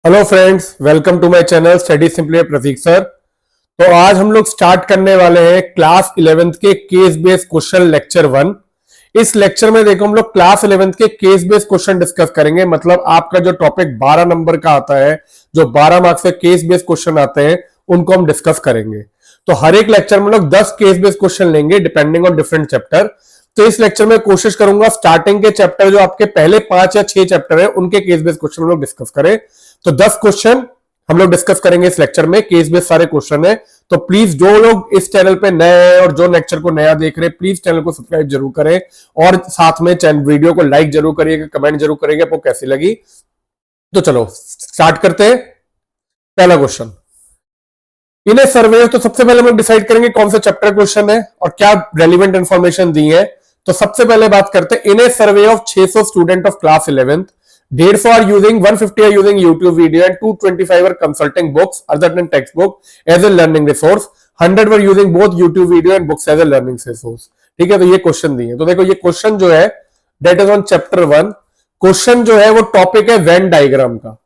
Hello friends, welcome to my channel study simply Prateek sir. तो आज हम लोग स्टार्ट करने वाले हैं क्लास 11th के केस बेस्ड क्वेश्चन लेक्चर 1। इस लेक्चर में देखो हम लोग क्लास 11th के केस बेस्ड क्वेश्चन डिस्कस करेंगे। मतलब आपका जो टॉपिक 12 नंबर का आता है, जो 12 मार्क्स के केस बेस्ड क्वेश्चन आते हैं, उनको हम डिस्कस करेंगे। तो हर एक लेक्चर में लोग 10 केस बेस्ड क्वेश्चन लेंगे डिपेंडिंग ऑन डिफरेंट चैप्टर। तो इस लेक्चर में कोशिश करूंगा स्टार्टिंग के चैप्टर जो आपके पहले 5 या 6 चैप्टर है उनके केस बेस्ड क्वेश्चन हम लोग डिस्कस करें। तो 10 क्वेश्चन हम लोग डिस्कस करेंगे इस लेक्चर में, केस बेस्ड सारे क्वेश्चन है। तो प्लीज जो लोग इस चैनल पे नए हैं और जो लेक्चर को नया देख रहे हैं, प्लीज चैनल को सब्सक्राइब जरूर करें और साथ में वीडियो को लाइक जरूर करिएगा, कमेंट जरूर करिएगा आपको कैसी लगी। तो चलो स्टार्ट करते हैं। पहला क्वेश्चन, इन्हें सर्वे। तो सबसे पहले हम लोग डिसाइड करेंगे कौन सा चैप्टर क्वेश्चन है और क्या रेलिवेंट इंफॉर्मेशन दी है। तो सबसे पहले बात करते हैं, in a survey of 600 student of class 11th, 150 are using 150 are using YouTube video and 225 are consulting books other than text book as a learning resource, 100 were using both YouTube video and books as a learning resource. ठीक है, तो ये question दिए। तो देखो ये question जो है that is on chapter 1। Question जो है वो टॉपिक है वेन डायग्राम का।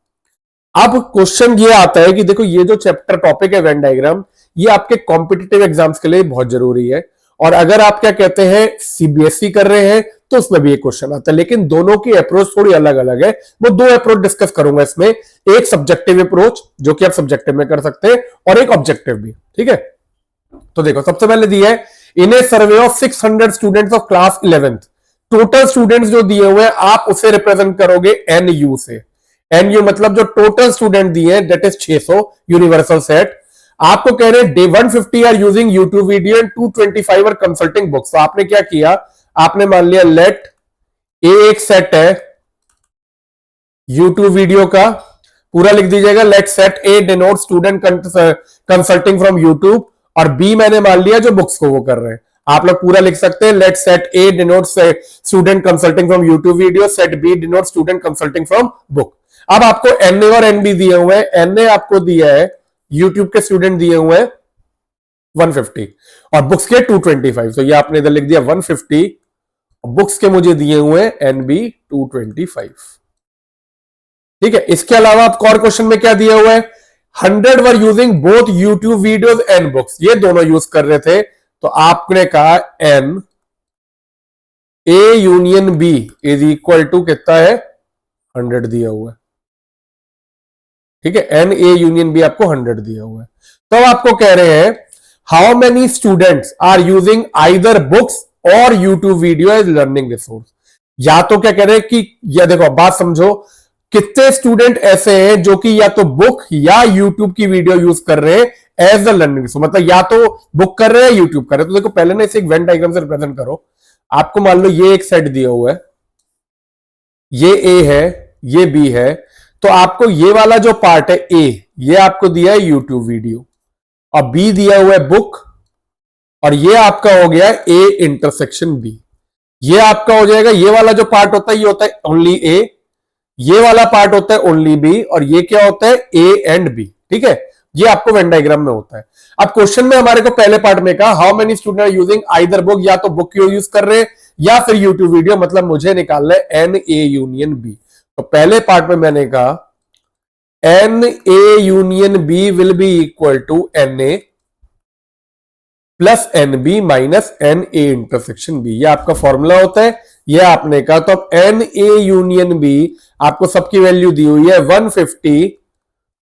अब क्वेश्चन ये आता है कि देखो ये जो चैप्टर टॉपिक है वेन डायग्राम, ये आपके कॉम्पिटिटिव एग्जाम्स के लिए बहुत जरूरी है। और अगर आप क्या कहते हैं सीबीएसई कर रहे हैं तो उसमें भी एक क्वेश्चन आता है, लेकिन दोनों की अप्रोच थोड़ी अलग अलग है। वो दो अप्रोच डिस्कस करूंगा इसमें, एक सब्जेक्टिव अप्रोच जो कि आप सब्जेक्टिव में कर सकते हैं और एक ऑब्जेक्टिव भी। ठीक है, तो देखो सबसे पहले दिया है, in a survey of 600 students of class 11th। Total students जो दिए हुए हैं आप उसे रिप्रेजेंट करोगे एनयू से। एनयू मतलब जो टोटल स्टूडेंट दिए हैं दैट इज 600 यूनिवर्सल सेट। आपको कह रहे हैं they 150 are using YouTube video and 225 are consulting books. तो आपने क्या किया, आपने मान लिया लेट ए एक सेट है यूट्यूब वीडियो का, पूरा लिख दीजिएगा। Let set A denote student consulting from YouTube, और बी मैंने मान लिया जो बुक्स को वो कर रहे हैं। आप लोग पूरा लिख सकते हैं, let set A denote student consulting from YouTube video, set B denote student consulting from book. अब आपको एनए और एनबी दिए हुए हैं। एनए आपको दिया है यूट्यूब के स्टूडेंट दिए हुए हैं 150 और बुक्स के 225। तो ये आपने इधर लिख दिया 150, बुक्स के मुझे दिए हुए हैं एनबी 225। ठीक है, इसके अलावा आपको और क्वेश्चन में क्या दिया हुआ है, 100 were using both YouTube videos and books, ये दोनों यूज कर रहे थे। तो आपने कहा n A union B is equal to कितना है, 100 दिया हुआ है। ठीक है, एन ए यूनियन बी आपको 100 दिया हुआ है। तो आपको कह रहे हैं how many students are using either books और YouTube video as learning resource. या तो क्या कह रहे हैं कि, या देखो बात समझो, कितने स्टूडेंट ऐसे हैं जो कि या तो बुक या यूट्यूब की वीडियो यूज कर रहे हैं एज अ लर्निंग रिसोर्स, मतलब या तो बुक कर रहे हैं यूट्यूब कर रहे हैं। तो देखो पहले ना इसे एक वेन डायग्राम से रिप्रेजेंट करो। आपको मान लो ये एक सेट दिया हुआ है, ये ए है, ये बी है। तो आपको ये वाला जो पार्ट है ए, ये आपको दिया है यूट्यूब वीडियो, और बी दिया हुआ है बुक, और ये आपका हो गया ए इंटरसेक्शन बी। ये आपका हो जाएगा, ये वाला जो पार्ट होता है ये होता है ओनली ए, ये वाला पार्ट होता है ओनली बी, और ये क्या होता है ए एंड बी। ठीक है, ये आपको वेन डायग्राम में होता है। अब क्वेश्चन में हमारे को पहले पार्ट में कहा how many student are using either book, या तो बुक यूज कर रहे हैं या फिर यूट्यूब वीडियो, मतलब मुझे निकालना है एन ए यूनियन बी। तो पहले पार्ट में मैंने कहा n A union B will be equal to n A plus n B minus N A intersection B. ये आपका फॉर्मूला होता है, ये आपने कहा। तो अब एन ए यूनियन बी आपको सबकी वैल्यू दी हुई है 150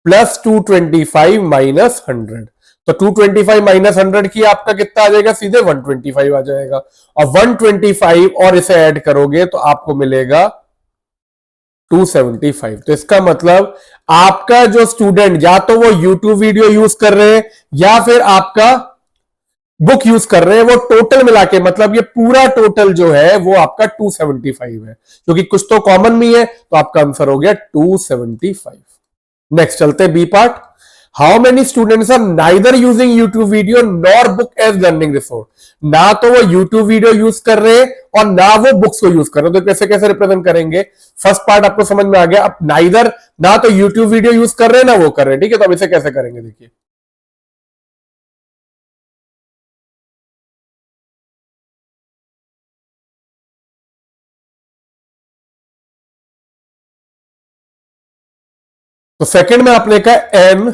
प्लस 225 माइनस 100। तो 225 माइनस 100 की आपका कितना आ जाएगा, सीधे 125 आ जाएगा। और 125 और इसे ऐड करोगे तो आपको मिलेगा 275। तो इसका मतलब आपका जो स्टूडेंट या तो वो यूट्यूब वीडियो यूज कर रहे हैं या फिर आपका बुक यूज कर रहे हैं, वो टोटल मिला के, मतलब ये पूरा टोटल जो है वो आपका 275 है, क्योंकि कुछ तो कॉमन भी है। तो आपका आंसर हो गया 275। नेक्स्ट चलते हैं B part. How many students are neither using YouTube video nor book as learning resource. ना तो वो यूट्यूब वीडियो यूज कर रहे हैं और ना वो बुक्स को यूज कर रहे हैं। तो कैसे कैसे रिप्रेजेंट करेंगे, फर्स्ट पार्ट आपको समझ में आ गया। अब नाइदर, ना तो यूट्यूब वीडियो यूज कर रहे हैं ना वो कर रहे हैं। ठीक है, तो अब इसे कैसे करेंगे, देखिए तो सेकंड में आपने कहा एन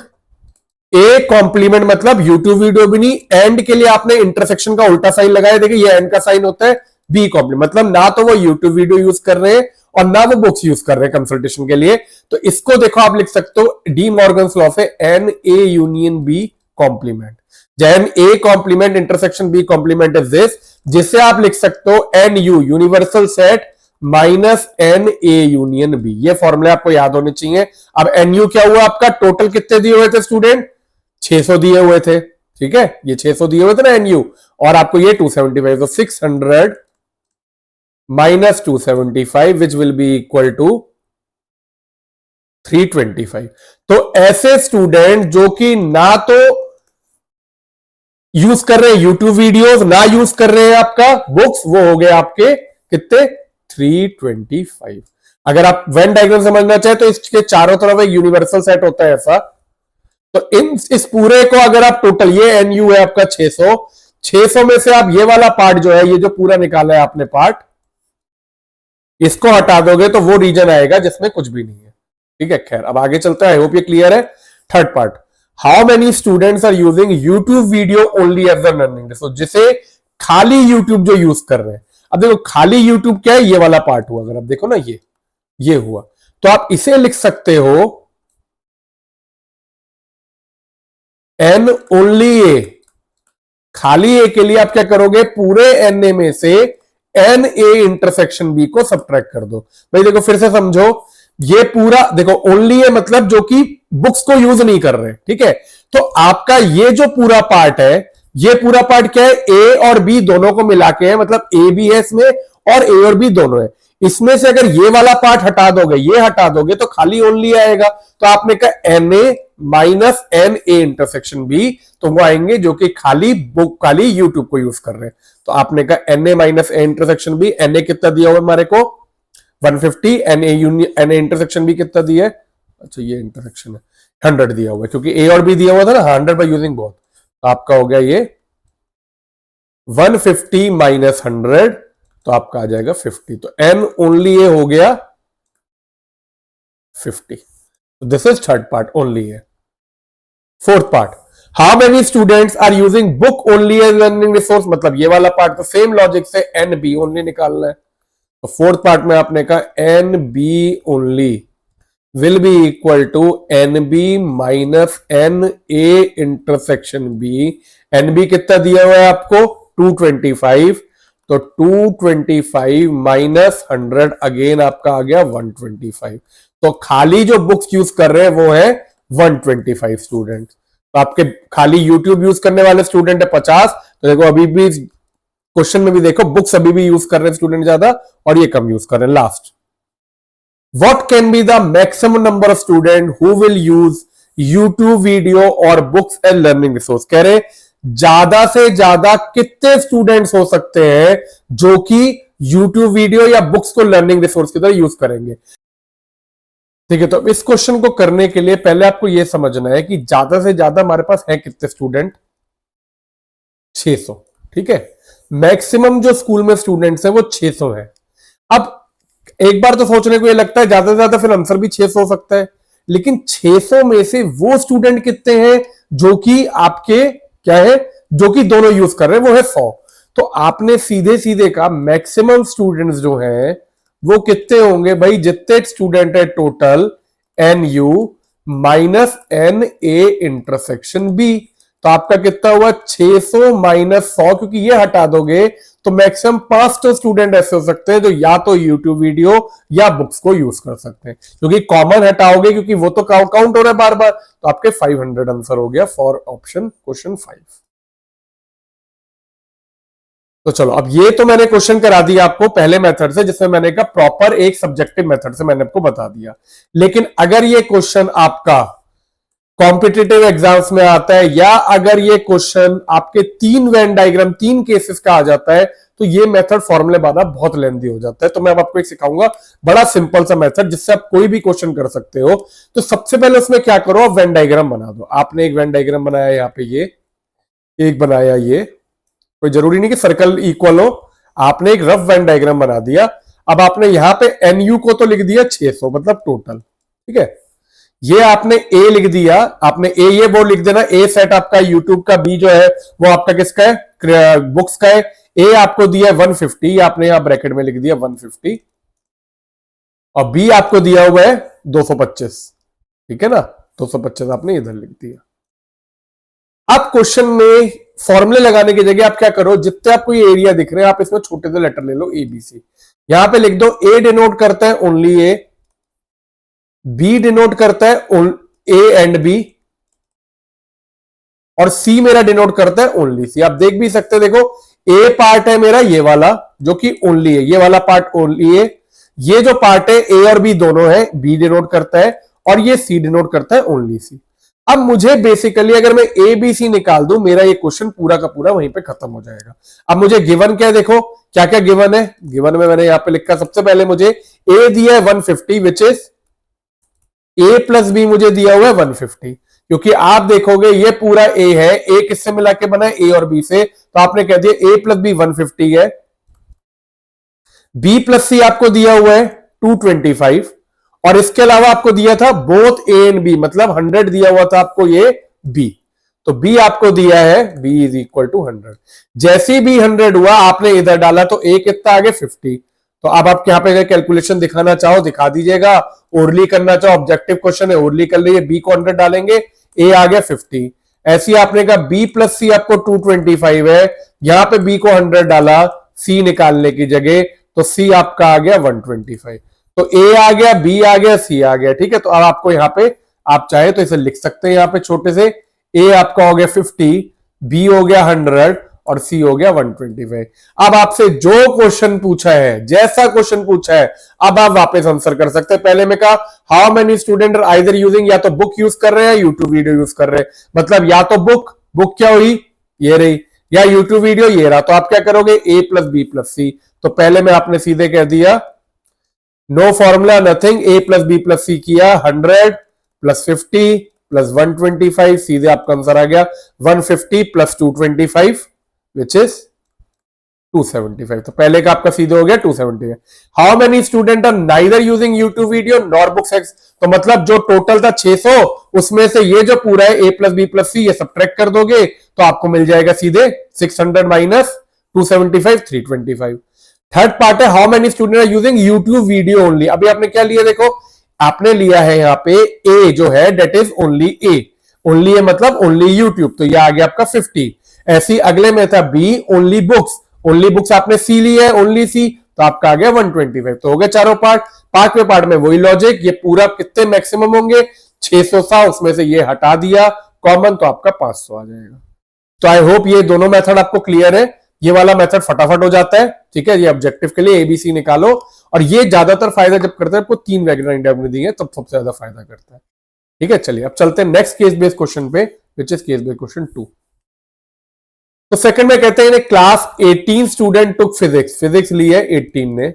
ए कॉम्प्लीमेंट, मतलब यूट्यूब वीडियो भी नहीं, एंड के लिए आपने इंटरसेक्शन का उल्टा साइन लगाया। देखिए ये एन का साइन होता है, बी कॉम्प्लीमेंट, मतलब ना तो वो यूट्यूब वीडियो यूज कर रहे हैं और ना वो बुक्स यूज कर रहे हैं कंसल्टेशन के लिए। तो इसको देखो आप लिख सकते हो डी मॉर्गन्स लॉ से n A union B complement. N A complement intersection B complement is this, जिससे आप लिख सकते हो n U universal set minus N A union B. ये फॉर्मूला आपको याद होने चाहिए। अब एन यू क्या हुआ आपका, टोटल कितने दिए हुए थे स्टूडेंट, 600 दिए हुए थे, ठीक है, ये 600 दिए हुए थे ना एन यू, और आपको ये 275, तो 600 minus 275 which will be equal to 325। तो ऐसे स्टूडेंट जो कि ना तो यूज कर रहे हैं यूट्यूब वीडियोस, ना यूज कर रहे हैं आपका बुक्स, वो हो गए आपके कितने, 325। अगर आप वेन डायग्राम समझना चाहे तो इसके चारों तरफ एक यूनिवर्सल सेट होता है ऐसा। तो इस पूरे को अगर आप टोटल, ये एन यू है आपका 600 में से आप ये वाला पार्ट जो है, ये जो पूरा निकाला है आपने पार्ट, इसको हटा दोगे तो वो रीजन आएगा जिसमें कुछ भी नहीं है, ठीक है। खैर अब आगे चलता है, आई होप ये क्लियर है। Third part, how many students are using YouTube video only as a learning resource, जिसे खाली यूट्यूब जो यूज कर रहे हैं। अब देखो खाली यूट्यूब क्या है, ये वाला पार्ट हुआ, अगर आप देखो ना ये हुआ, तो आप इसे लिख सकते हो एन ओनली ए। खाली ए के लिए आप क्या करोगे, पूरे एन ए में से एन ए इंटरसेक्शन बी को सब्ट्रैक्ट कर दो। भाई देखो फिर से समझो, ये पूरा देखो ओनली ए मतलब जो कि बुक्स को यूज नहीं कर रहे, ठीक है। तो आपका ये जो पूरा पार्ट है, ये पूरा पार्ट क्या है, ए और बी दोनों को मिला के है, मतलब ए भी है इसमें और ए और बी दोनों है। इसमें से अगर ये वाला पार्ट हटा दोगे, ये हटा दोगे, तो खाली ओनली आएगा। तो आपने कहा n A minus N A intersection B, तो वो आएंगे जो कि खाली बुक, खाली यूट्यूब को यूज कर रहे हैं। तो आपने कहा n A minus A intersection B, n A कितना दिया हुआ हमारे को 150, n A union n A intersection B कितना दिया है, अच्छा ये इंटरसेक्शन है 100 दिया हुआ है, क्योंकि ए और बी दिया हुआ था ना 100 बाय यूजिंग बोथ। तो आपका हो गया ये 150 माइनस 100, तो आपका आ जाएगा 50। तो एन ओनली ए हो गया 50। This is third part, only है। Fourth part, how many students are using book only as learning resource, मतलब ये वाला पार्ट तो सेम लॉजिक से एन बी ओनली निकालना है। तो फोर्थ पार्ट में आपने कहा N B only will be equal to N B minus N A intersection B. N B कितना दिया हुआ है आपको 225, तो 225 माइनस 100, अगेन आपका आ गया 125। तो खाली जो बुक्स यूज कर रहे हैं वो है 125 स्टूडेंट। तो आपके खाली यूट्यूब यूज करने वाले स्टूडेंट है 50। तो देखो अभी भी क्वेश्चन में भी देखो बुक्स अभी भी यूज कर रहे हैं स्टूडेंट ज्यादा और ये कम यूज कर रहे हैं। Last, what can be the maximum number of student who will use YouTube video और बुक्स एज लर्निंग रिसोर्स। कह रहे ज्यादा से ज्यादा कितने स्टूडेंट्स हो सकते हैं जो कि यूट्यूब वीडियो या बुक्स को लर्निंग रिसोर्स की तरह यूज करेंगे। ठीक है, तो इस क्वेश्चन को करने के लिए पहले आपको यह समझना है कि ज्यादा से ज्यादा हमारे पास है कितने स्टूडेंट, 600। ठीक है, मैक्सिमम जो स्कूल में स्टूडेंट्स है वो 600 है। अब एक बार तो सोचने को ये लगता है ज्यादा से ज्यादा फिर आंसर भी 600 हो सकता है, लेकिन 600 में से वो स्टूडेंट कितने हैं जो कि आपके क्या है, जो कि दोनों यूज कर रहे हैं, वो है 100। तो आपने सीधे सीधे का मैक्सिमम स्टूडेंट्स जो हैं वो कितने होंगे भाई, जितने स्टूडेंट है total n U minus N A intersection B. तो आपका कितना हुआ 600 माइनस 100, क्योंकि ये हटा दोगे तो मैक्सिमम 5 स्टूडेंट ऐसे हो सकते हैं जो या तो यूट्यूब वीडियो या बुक्स को यूज कर सकते हैं, क्योंकि कॉमन हटाओगे क्योंकि वो तो काउंट हो रहा है बार बार। तो आपके 500 आंसर हो गया फॉर ऑप्शन क्वेश्चन 5। तो चलो, अब ये तो मैंने क्वेश्चन करा दिया आपको पहले मेथड से, जिसमें मैंने कहा प्रॉपर एक सब्जेक्टिव मेथड से मैंने आपको बता दिया। लेकिन अगर ये क्वेश्चन आपका कॉम्पिटिटिव एग्जाम्स में आता है, या अगर ये क्वेश्चन आपके 3 वेन डायग्राम 3 केसेस का आ जाता है, तो ये मेथड फॉर्मूले बनाना बहुत लेंथी हो जाता है। तो मैं अब आपको एक सिखाऊंगा बड़ा सिंपल सा मेथड जिससे आप कोई भी क्वेश्चन कर सकते हो। तो सबसे पहले उसमें क्या करो, आप वेन डायग्राम बना दो। आपने एक वेन डायग्राम बनाया, यहाँ पे ये एक बनाया, ये कोई जरूरी नहीं कि सर्कल इक्वल हो, आपने एक रफ वेन डायग्राम बना दिया। अब आपने यहां पे एन यू को तो लिख दिया 600 मतलब टोटल, ठीक है। ये आपने ए लिख दिया, आपने ए ये बोर्ड लिख देना, ए सेट आपका यूट्यूब का, बी जो है वो आपका किसका है, बुक्स का है। ए आपको दिया 150, आपने यहां ब्रैकेट में लिख दिया 150, और बी आपको दिया हुआ है 225, ठीक है ना, 225 आपने इधर लिख दिया। अब क्वेश्चन में फॉर्मूले लगाने की जगह आप क्या करो, जितने आपको ये एरिया दिख रहे हैं आप इसमें छोटे से लेटर ले लो, ए बी सी। यहां पे लिख दो ए डिनोट करता है ओनली ए, बी डिनोट करता है ए एंड बी, और सी मेरा डिनोट करता है ओनली सी। आप देख भी सकते हैं, देखो ए पार्ट है मेरा ये वाला जो कि ओनली है, ये वाला पार्ट ओनली है, ये जो पार्ट है ए और बी दोनों है, बी डिनोट करता है, और ये सी डिनोट करता है ओनली सी। अब मुझे बेसिकली अगर मैं ए बी सी निकाल दूं, मेरा ये क्वेश्चन पूरा का पूरा वहीं पे खत्म हो जाएगा। अब मुझे गिवन क्या है, देखो क्या क्या गिवन है। गिवन में मैंने यहां पे लिखा, सबसे पहले मुझे ए दिया है 150 which is A plus B मुझे दिया हुआ है 150, क्योंकि आप देखोगे ये पूरा ए है, ए किससे मिला के बना है, ए और बी से, तो आपने कह दिया ए प्लस बी 150 है। बी प्लस सी आपको दिया हुआ है 225, और इसके अलावा आपको दिया था बोथ ए एंड बी, मतलब 100 दिया हुआ था आपको ये बी, तो बी आपको दिया है b इज इक्वल टू 100। जैसे ही बी 100 हुआ आपने इधर डाला तो ए कितना आगे 50। तो अब आप यहां पे कैलकुलेशन दिखाना चाहो दिखा दीजिएगा, ओरली करना चाहो ऑब्जेक्टिव क्वेश्चन है ओरली कर लीजिए, बी को 100 डालेंगे, ए आ गया 50। ऐसी आपने कहा बी प्लस सी आपको 225 है, यहां पे बी को 100 डाला सी निकालने की जगह, तो सी आपका आ गया 125। तो ए आ गया, बी आ गया, सी आ गया, ठीक है। तो अब आपको यहां पे आप चाहे तो इसे लिख सकते हैं यहां पे छोटे से, ए आपका हो गया 50, बी हो गया 100 और सी हो गया 125। अब आपसे जो क्वेश्चन पूछा है, जैसा क्वेश्चन पूछा है, अब आप वापस आंसर कर सकते हैं। पहले में कहा how many student are either using, या तो बुक यूज कर रहे हैं यूट्यूब वीडियो यूज कर रहे हैं, मतलब या तो बुक क्या हुई ये रही, या यूट्यूब वीडियो ये रहा। तो आप क्या करोगे, ए प्लस बी प्लस सी। तो पहले में आपने सीधे कह दिया नो फॉर्मूला नथिंग, ए प्लस बी प्लस सी किया, 100 प्लस 50 प्लस 125, सीधे आपका आंसर आ गया 150 प्लस 225 विच इज 275। तो पहले का आपका सीधे हो गया 270। How many student are neither using YouTube video nor books x, तो मतलब जो टोटल था 600 उसमें से ये जो पूरा है ए प्लस बी प्लस सी ये सब्ट्रैक्ट कर दोगे तो आपको मिल जाएगा सीधे 600 माइनस 275 325। थर्ड पार्ट है how many student are using YouTube video only. अभी आपने क्या लिया, देखो आपने लिया है यहां पे ए जो है that is only A, only है मतलब ओनली यूट्यूब, तो ये आ गया आपका 50। ऐसी अगले में था B only books, only books आपने सी ली है ओनली सी, तो आपका आ गया 125। तो हो गए चारों पार्ट। पांचवें पार्ट में वही लॉजिक, ये पूरा कितने मैक्सिमम होंगे 600 सा, उसमें से ये हटा दिया कॉमन तो आपका 500 आ जाएगा। तो आई होप ये दोनों मेथड आपको क्लियर है, ये वाला मेथड फटाफट हो जाता है, ठीक है। ये ऑब्जेक्टिव के लिए एबीसी निकालो, और ये ज्यादातर फायदा जब करता है आपको 3 वैगनर इंडिया में दी है तब सबसे ज्यादा फायदा करता है, ठीक है। चलिए अब चलते हैं नेक्स्ट केस बेस्ड क्वेश्चन पे which is case based question 2। तो सेकंड में कहते हैं क्लास 18 स्टूडेंट टुक फिजिक्स, फिजिक्स ली है 18 ने,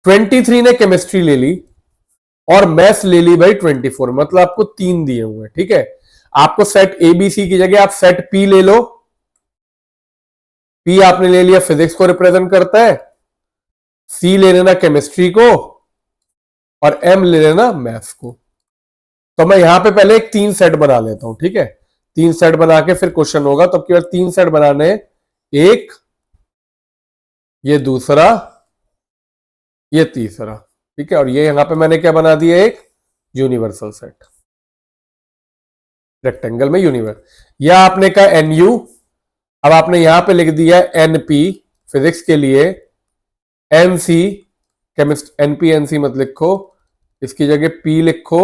23 ने केमिस्ट्री ले ली और मैथ्स ले ली भाई 24, मतलब आपको 3 दिए हुए हैं, ठीक है। आपको सेट एबीसी की जगह आप सेट पी ले लो, पी आपने ले लिया फिजिक्स को रिप्रेजेंट करता है, सी ले लेना केमिस्ट्री को, और एम ले लेना मैथ्स को। तो मैं यहां पे पहले एक 3 सेट बना लेता हूं, ठीक है। 3 सेट बना के फिर क्वेश्चन होगा, तो केवल 3 सेट बनाने, एक ये दूसरा ये तीसरा, ठीक है। और ये यहां पे मैंने क्या बना दिया, एक यूनिवर्सल सेट, रेक्टेंगल में यूनिवर्स। या आपने कहा एनयू, अब आपने यहां पे लिख दिया एनपी फिजिक्स के लिए, एनसी केमिस्ट्री, एनपी एनसी मत लिखो, इसकी जगह पी लिखो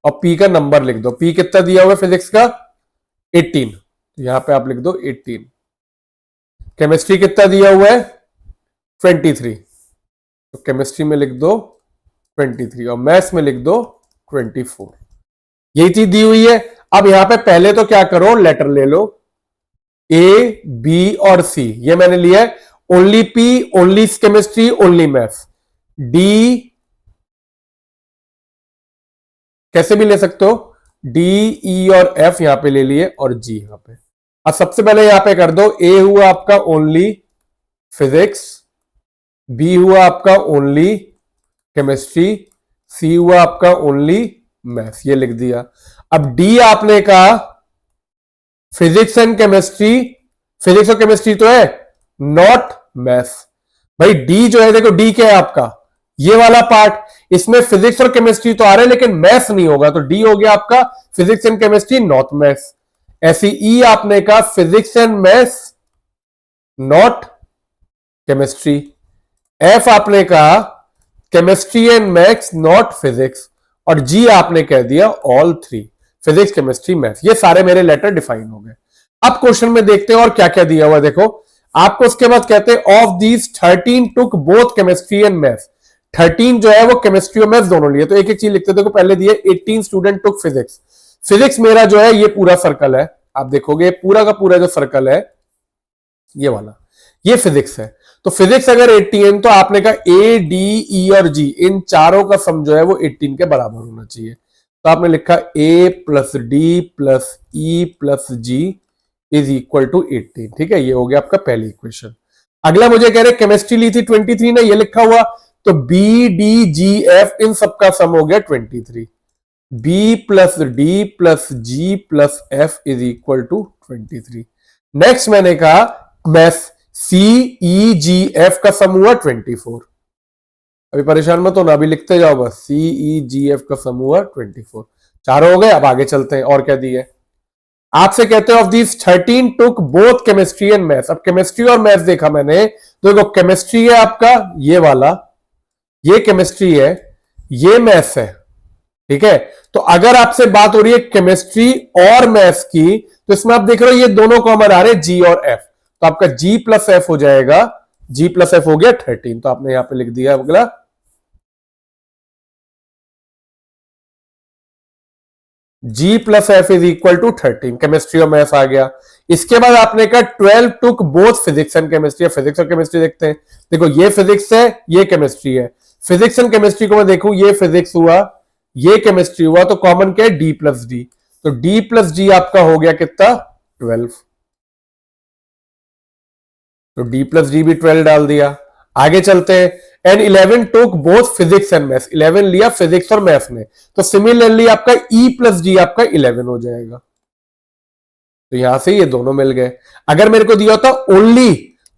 और पी का नंबर लिख दो। पी कितना दिया हुआ है फिजिक्स का 18, तो यहां पे आप लिख दो 18। केमिस्ट्री कितना दिया हुआ है 23, तो केमिस्ट्री में लिख दो 23 और मैथ्स में लिख दो 24। यही चीज दी हुई है। अब यहां पे पहले तो क्या करो, लेटर ले लो ए बी और सी, ये मैंने लिया है only P only chemistry only maths. D कैसे भी ले सकते हो, डी ई और एफ यहां पे ले लिए और जी यहां पे। अब सबसे पहले यहां पे कर दो, ए हुआ आपका ओनली फिजिक्स, बी हुआ आपका ओनली केमिस्ट्री, सी हुआ आपका ओनली मैथ्स, ये लिख दिया। अब डी आपने कहा फिजिक्स एंड केमिस्ट्री, फिजिक्स और केमिस्ट्री तो है, नॉट मैथ्स। भाई डी जो है, देखो डी क्या है आपका, ये वाला पार्ट, इसमें फिजिक्स और केमिस्ट्री तो आ रहे हैं लेकिन मैथ्स नहीं होगा, तो डी हो गया आपका physics and chemistry not maths. ऐसी ई आपने कहा physics and maths not chemistry. F आपने कहा chemistry and maths not physics, और जी आपने कह दिया all three, physics chemistry maths. ये सारे मेरे लेटर डिफाइन हो गए। अब क्वेश्चन में देखते हैं और क्या क्या दिया हुआ, देखो आपको उसके बाद कहते हैं of these 13 took both chemistry and maths. 13 जो है वो केमिस्ट्री और मैथ्स दोनों लिए, तो एक एक चीज लिखते, देखो पहले दिए 18 स्टूडेंट टुक फिजिक्स। फिजिक्स मेरा जो है ये पूरा सर्कल है, आप देखोगे पूरा का पूरा जो सर्कल है ये वाला, ये फिजिक्स है। तो फिजिक्स अगर 18 तो आपने कहा ए डी ई और जी, इन चारों का सम जो है वो 18 के बराबर होना चाहिए। तो आपने लिखा A plus D plus E plus G is equal to 18। ठीक है, ये हो गया आपका पहली इक्वेशन। अगला मुझे कह रहे केमिस्ट्री ली थी 23 ने, ये लिखा हुआ, तो बी डी जी एफ इन सबका सम हो गया 23। B plus D plus G plus F is equal to 23। Next मैंने कहा मैथ सी ई जी एफ का सम हुआ 24। अभी परेशान मत होना, अभी लिखते जाओ बस, सी ई जी एफ का सम हुआ 24। चारों हो गए, अब आगे चलते हैं और क्या दिए। आपसे कहते हैं of these 13 took both chemistry and maths. अब केमिस्ट्री और मैथ्स देखा मैंने, तो देखो केमिस्ट्री है आपका ये वाला, ये केमिस्ट्री है, ये मैथ्स है। ठीक है, तो अगर आपसे बात हो रही है केमिस्ट्री और मैथ्स की, तो इसमें आप देख रहे हो ये दोनों कॉमन आ रहे हैं जी और एफ, तो आपका जी प्लस एफ हो जाएगा, जी प्लस एफ हो गया 13। तो आपने यहां पे लिख दिया अगला G plus F is equal to 13, chemistry और मैथ्स आ गया। इसके बाद आपने कहा 12 took both physics and chemistry. Physics और केमिस्ट्री देखते हैं, देखो ये फिजिक्स है, ये केमिस्ट्री है। फिजिक्स एंड केमिस्ट्री को मैं देखूं, ये फिजिक्स हुआ, ये केमिस्ट्री हुआ, तो कॉमन क्या है डी प्लस डी, तो डी प्लस डी आपका हो गया कितना 12, तो डी प्लस डी भी 12 डाल दिया। आगे चलते हैं, and 11 took both physics and maths, 11 लिया फिजिक्स और मैथ्स ने, तो सिमिलरली आपका ई प्लस डी आपका 11 हो जाएगा। तो यहां से ये दोनों मिल गए। अगर मेरे को दिया होता ओनली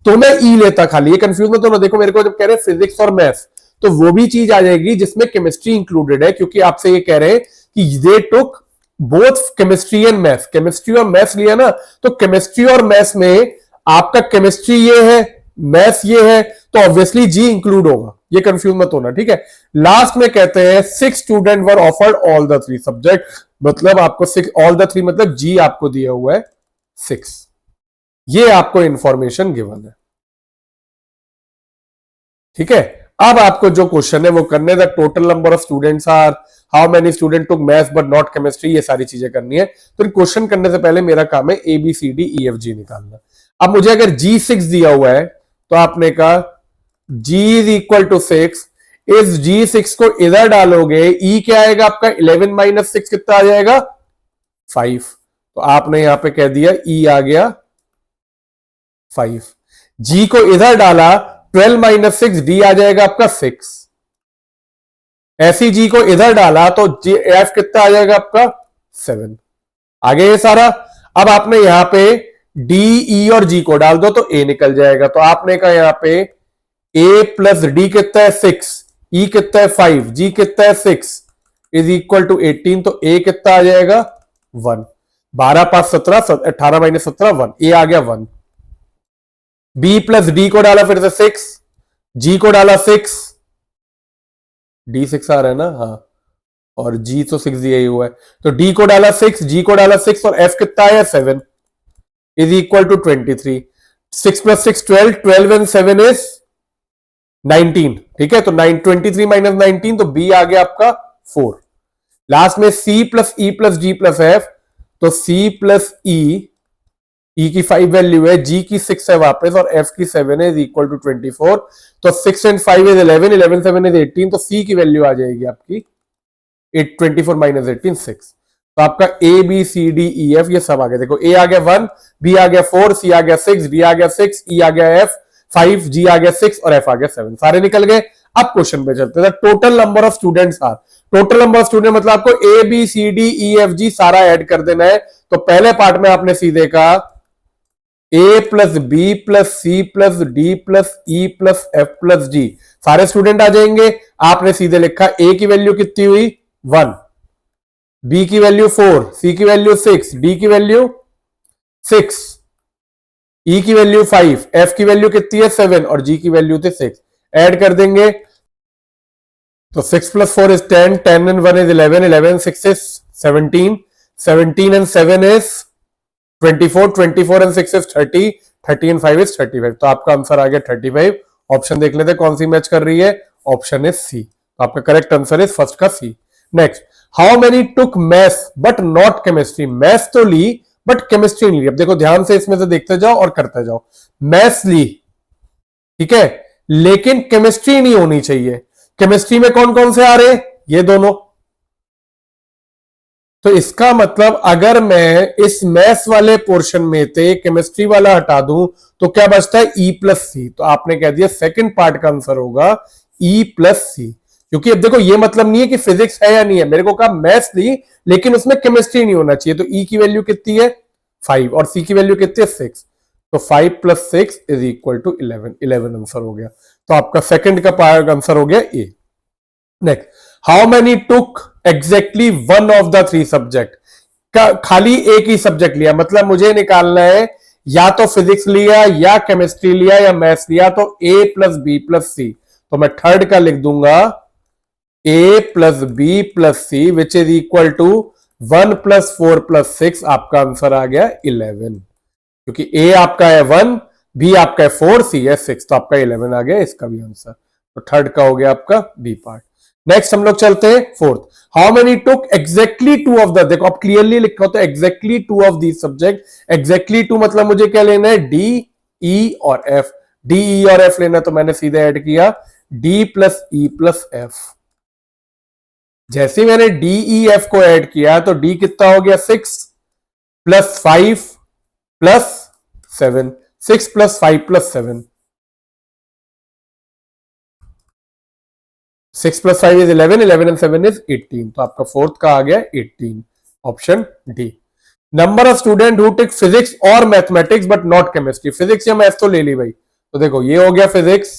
तो मैं ई लेता खाली, ये कंफ्यूज मत होना। देखो मेरे को जब कह रहे हैं फिजिक्स और मैथ्स, तो वो भी चीज आ जाएगी जिसमें केमिस्ट्री इंक्लूडेड है, क्योंकि आपसे ये कह रहे हैं कि दे took both chemistry and maths. Chemistry और मैथ्स लिया ना, तो केमिस्ट्री और मैथ्स में आपका केमिस्ट्री ये है, मैथ्स ये है, तो ऑब्वियसली जी इंक्लूड होगा, ये कंफ्यूज मत होना। ठीक है, लास्ट में कहते हैं 6 student were offered all the 3 subject, मतलब आपको 6 ऑल द 3 मतलब जी आपको दिया हुआ है 6, ये आपको इंफॉर्मेशन गिवन है। ठीक है, अब आपको जो क्वेश्चन है वो करने, the total number of students are, how many student took maths but not chemistry, ये सारी चीजें करनी है। तो क्वेश्चन करने से पहले मेरा काम है A B C D E F G निकालना। अब मुझे अगर G6 दिया हुआ है, तो आपने कहा G इज इक्वल टू 6, इस G6 को इधर डालोगे, E क्या आएगा आपका 11 माइनस 6 कितना आ जाएगा 5, तो आपने यहां पे कह दिया E आ गया 5। G को इधर डाला, 12 माइनस 6 D आ जाएगा आपका 6। ऐसी G को इधर डाला तो F कितना आ जाएगा आपका 7। आगे ये सारा, अब आपने यहां पे डी ई और जी को डाल दो तो ए निकल जाएगा। तो आपने कहा यहां पे ए प्लस डी कितना है 6, ई कितना है 5, जी कितना है 6 इज इक्वल टू 18, तो ए कितना आ जाएगा 1। 12 5 17, 18 माइनस 17 1, ए आ गया 1। बी प्लस डी को डाला फिर से 6, जी को डाला 6, डी 6 आ रहा है ना, हाँ, और जी तो 6 दिया ही हुआ है, तो डी को डाला 6, जी को डाला 6, और एफ कितना आया 7 is equal to 23। 6 plus 6 12, 12 and 7 is 19। ठीक है, तो 23 माइनस 19, तो बी आ गया आपका 4। लास्ट में सी plus E plus G plus F, तो सी प्लस ई की 5 वैल्यू है, जी की 6 है वापस, और एफ की 7 है, इज इक्वल टू 24। तो 6 एंड 5 इज 11, 11 7 इज 18, तो सी की वैल्यू आ जाएगी आपकी 24 माइनस 18 6। तो आपका A B C D E F ये सब आ गया। देखो ए आ गया 1, बी आ गया 4, सी आ गया 6, डी आ गया 6, ई आ गया एफ 5, जी आ गया 6 और एफ आ गया 7, सारे निकल गए। अब क्वेश्चन पे चलते हैं। Total number of students are, total number of student मतलब आपको A B C D E F G सारा ऐड कर देना है। तो पहले पार्ट में आपने सीधे कहा A plus B plus C plus D plus E plus F plus G, सारे स्टूडेंट आ जाएंगे। आपने सीधे लिखा ए की वैल्यू कितनी हुई 1, बी की वैल्यू 4, सी की वैल्यू 6, डी की वैल्यू 6, ई की वैल्यू 5, एफ की वैल्यू कितनी है 7 और जी की वैल्यू थी 6। ऐड कर देंगे तो 6 plus 4 is 10, 10 and 1 is 11, 11 6 is 17, 17 and 7 is 24, 24 and 6 is 30, 30 and 5 is 35। तो आपका आंसर आ गया 35। ऑप्शन देख लेते कौन सी मैच कर रही है, ऑप्शन इज सी। तो आपका करेक्ट आंसर इज फर्स्ट का C. Next, how many took maths but not chemistry, maths तो ली बट केमिस्ट्री नहीं ली। अब देखो ध्यान से इसमें से देखते जाओ और करते जाओ। मैथ्स ली, ठीक है, लेकिन केमिस्ट्री नहीं होनी चाहिए। केमिस्ट्री में कौन कौन से आ रहे, ये दोनों। तो इसका मतलब अगर मैं इस मैथ्स वाले पोर्शन में से केमिस्ट्री वाला हटा दूं तो क्या बचता है ई प्लस सी। तो आपने कह दिया सेकंड पार्ट का आंसर होगा ई प्लस सी, क्योंकि अब देखो ये मतलब नहीं है कि फिजिक्स है या नहीं है, मेरे को कहा मैथ्स ली लेकिन उसमें केमिस्ट्री नहीं होना चाहिए। तो ई की वैल्यू कितनी है 5 और सी की वैल्यू कितनी है 6। तो 5 plus 6 is equal to 11, 11 answer हो गया। तो आपका सेकंड का आंसर हो गया A. Next, how many took exactly one of the 3 subject, खाली एक ही सब्जेक्ट लिया, मतलब मुझे निकालना है या तो फिजिक्स लिया या केमिस्ट्री लिया या मैथ्स लिया। तो A plus B plus C, तो मैं थर्ड का लिख दूंगा A plus B plus C which is equal to 1 plus 4 plus 6। आपका आंसर आ गया 11, क्योंकि ए आपका है 1, बी आपका है 4, सी है 6, तो आपका 11 आ गया इसका भी आंसर। तो थर्ड का हो गया आपका बी पार्ट। नेक्स्ट हम लोग चलते हैं fourth, how many took exactly 2 of the, देखो आप क्लियरली लिखा हो तो exactly 2 of the subject. Exactly 2 मतलब मुझे क्या लेना है डी ई और एफ, डी ई और एफ लेना, तो मैंने सीधे ऐड किया D plus E plus F. जैसे मैंने डी ई एफ को ऐड किया तो डी कितना हो गया 6 plus 5 plus 7, 6 plus 5 plus 7, 6 plus 5 is 11, 11 and 7 is 18। तो आपका फोर्थ का आ गया 18, option D. Number of student who take physics और mathematics but not chemistry, physics या मैथ्स तो ले ली भाई। तो देखो ये हो गया फिजिक्स,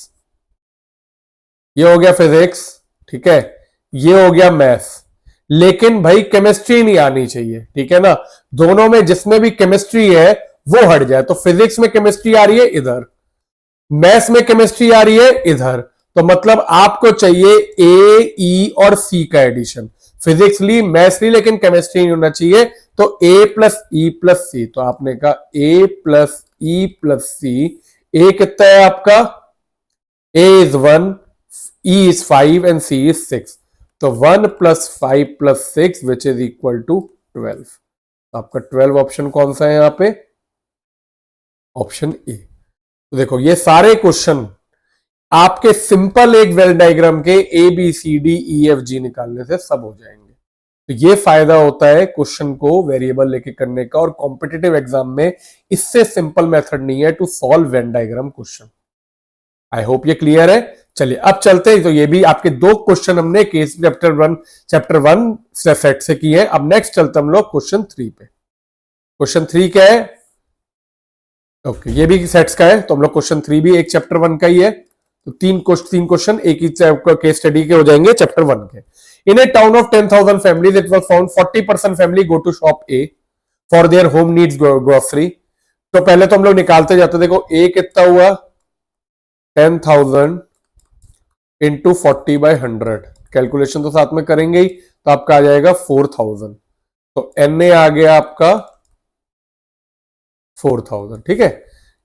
ये हो गया फिजिक्स, ठीक है, ये हो गया मैथ्स, लेकिन भाई केमिस्ट्री नहीं आनी चाहिए, ठीक है ना। दोनों में जिसमें भी केमिस्ट्री है वो हट जाए। तो फिजिक्स में केमिस्ट्री आ रही है इधर, मैथ्स में केमिस्ट्री आ रही है इधर, तो मतलब आपको चाहिए ए ई और सी का एडिशन। फिजिक्स ली मैथ्स ली लेकिन केमिस्ट्री नहीं होना चाहिए, तो A plus E plus C. तो आपने कहा ए प्लस ई प्लस सी, ए कितना है आपका, A is 1, E is 5 and C is 6। तो 1 plus 5 plus 6 which is equal to 12। तो आपका 12 ऑप्शन कौन सा है यहां पे, ऑप्शन ए। तो देखो ये सारे क्वेश्चन आपके सिंपल एक वेल डायग्राम के A B C D E F G निकालने से सब हो जाएंगे। तो ये फायदा होता है क्वेश्चन को वेरिएबल लेके करने का, और कॉम्पिटिटिव एग्जाम में इससे सिंपल मेथड नहीं है to solve Venn diagram question. I hope ये क्लियर है। चलिए अब चलते हैं। तो ये भी आपके 2 क्वेश्चन हमने केस चैप्टर 1 सेट से किए हैं। अब नेक्स्ट चलते हम लोग क्वेश्चन 3 पे। क्वेश्चन 3 क्या है, ओके ये भी सेट्स का है, तो हम लोग क्वेश्चन 3 भी एक चैप्टर 1 का ही है। तो 3 क्वेश्चन एक ही केस स्टडी के हो जाएंगे चैप्टर 1 के। In a town of 10,000 families it was found 40% family go to shop A for their home needs grocery. तो पहले तो हम लोग निकालते जाते, देखो ए कितना हुआ 10,000 इंटू 40/100, कैलकुलेशन तो साथ में करेंगे ही, तो आपका आ जाएगा 4,000। तो एन ए आ गया आपका 4,000, ठीक है।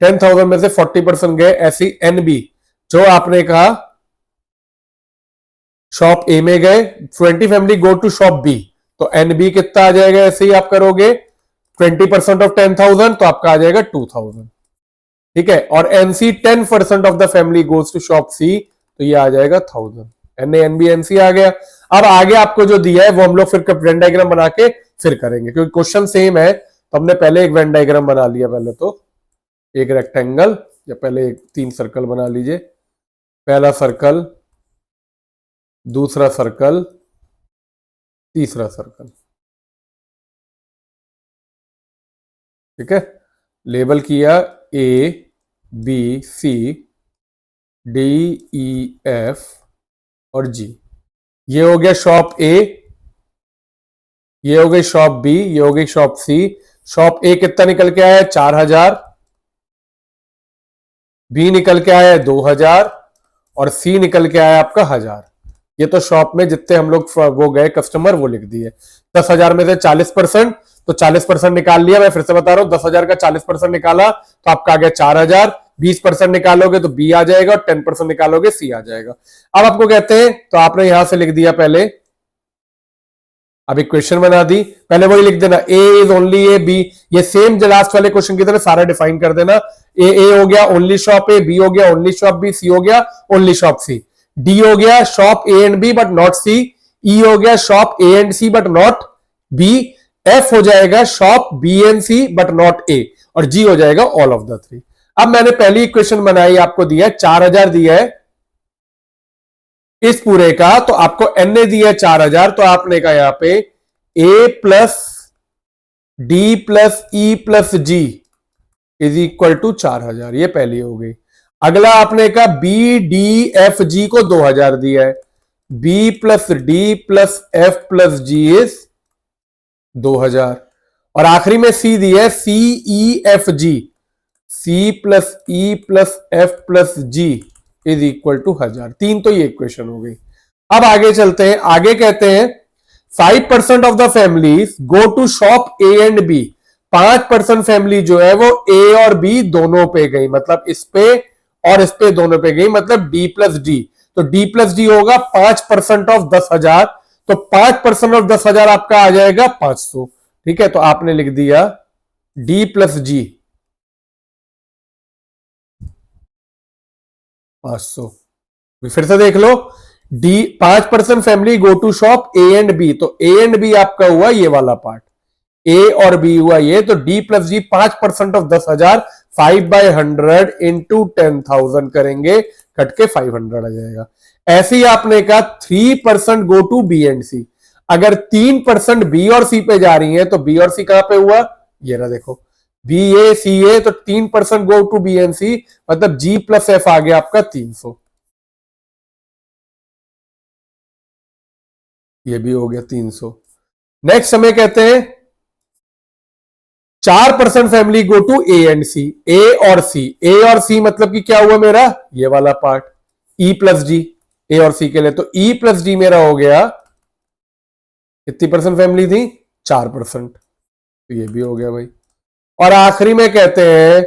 10,000 में से 40% गए, ऐसी एन बी जो आपने कहा शॉप ए में गए, 20 family go to shop B, तो एन बी कितना आ जाएगा, ऐसे ही आप करोगे 20% ऑफ 10,000 तो आपका आ जाएगा 2,000, ठीक है। और NC 10% of the family goes to shop C, तो ये आ जाएगा 1000। N A N B N C आ गया। अब आगे आपको जो दिया है वो हम लोग फिर वेन डायग्राम बना के फिर करेंगे, क्योंकि क्वेश्चन सेम है। तो हमने पहले एक वेन डायग्राम बना लिया, पहले तो एक रेक्टेंगल, या पहले एक 3 सर्कल बना लीजिए। पहला सर्कल दूसरा सर्कल, तीसरा सर्कल। ठीक है, लेबल किया A B C D E F और जी। ये हो गया शॉप ए, ये हो गई शॉप बी, ये हो गई शॉप सी। शॉप ए कितना निकल के आया 4000, बी निकल के आया 2000 और सी निकल के आया आपका 1000। ये तो शॉप में जितने हम लोग वो गए कस्टमर वो लिख दिए। 10,000 में से 40%, तो 40% निकाल लिया। मैं फिर से बता रहा हूं, 10,000 का 40% निकाला तो आपका आ गया 4000। 20% निकालोगे तो बी आ जाएगा और 10% निकालोगे सी आ जाएगा। अब आपको कहते हैं, तो आपने यहां से लिख दिया पहले, अब इक्वेशन बना दी, पहले वही लिख देना ए इज ओनली ए बी। ये सेम लास्ट वाले क्वेश्चन की तरह सारा डिफाइन कर देना। ए हो गया ओनली शॉप ए, बी हो गया ओनली शॉप बी, सी हो गया ओनली शॉप सी, डी हो गया shop A and B but not C, E हो गया shop A and C but not B, F हो जाएगा shop B and C but not A, और जी हो जाएगा ऑल ऑफ द थ्री। अब मैंने पहली इक्वेशन बनाई, आपको दिया 4000 दिया है इस पूरे का, तो आपको एन ने दिया 4000, तो आपने कहा यहां पे A plus D plus E plus G is equal to 4000। ये पहली हो गई। अगला आपने कहा बी डी एफ जी को 2000 दिया है, B plus D plus F plus G is 2000। और आखिरी में सी दिया है C E F G, C plus E plus F plus G is equal to 1000। तीन तो ये इक्वेशन हो गई। अब आगे चलते हैं, आगे कहते हैं 5% of the families go to shop A and B. 5% family जो है वो ए और बी दोनों पे गई, मतलब इस पे और इस पे दोनों पे गई, मतलब डी प्लस डी। तो डी प्लस डी होगा 5% ऑफ 10,000, तो 5% ऑफ 10,000 आपका आ जाएगा 500। ठीक है, तो आपने लिख दिया डी प्लस जी 500। फिर से देख लो, D 5% family go to shop A and B, तो ए एंड बी आपका हुआ ये वाला पार्ट, ए और बी हुआ ये, तो D plus G 5% of 10,000, 5/100 into 10,000 करेंगे, कट के 500 आ जाएगा। ऐसे ही आपने कहा 3% गो टू बी एंड सी। अगर 3% बी और सी पे जा रही है तो बी और सी कहां पे हुआ, ये रहा देखो, बी ए सी ए, तो 3% गो टू बी एंड सी, मतलब जी प्लस एफ आ गया आपका 300। ये भी हो गया 300। नेक्स्ट हमें कहते हैं 4% family go to A and C, A और सी। ए और सी मतलब कि क्या हुआ मेरा, ये वाला पार्ट ई प्लस डी, ए और सी के लिए, तो ई प्लस डी मेरा हो गया, कितनी परसेंट फैमिली थी 4%, तो ये भी हो गया भाई। और आखिरी में कहते हैं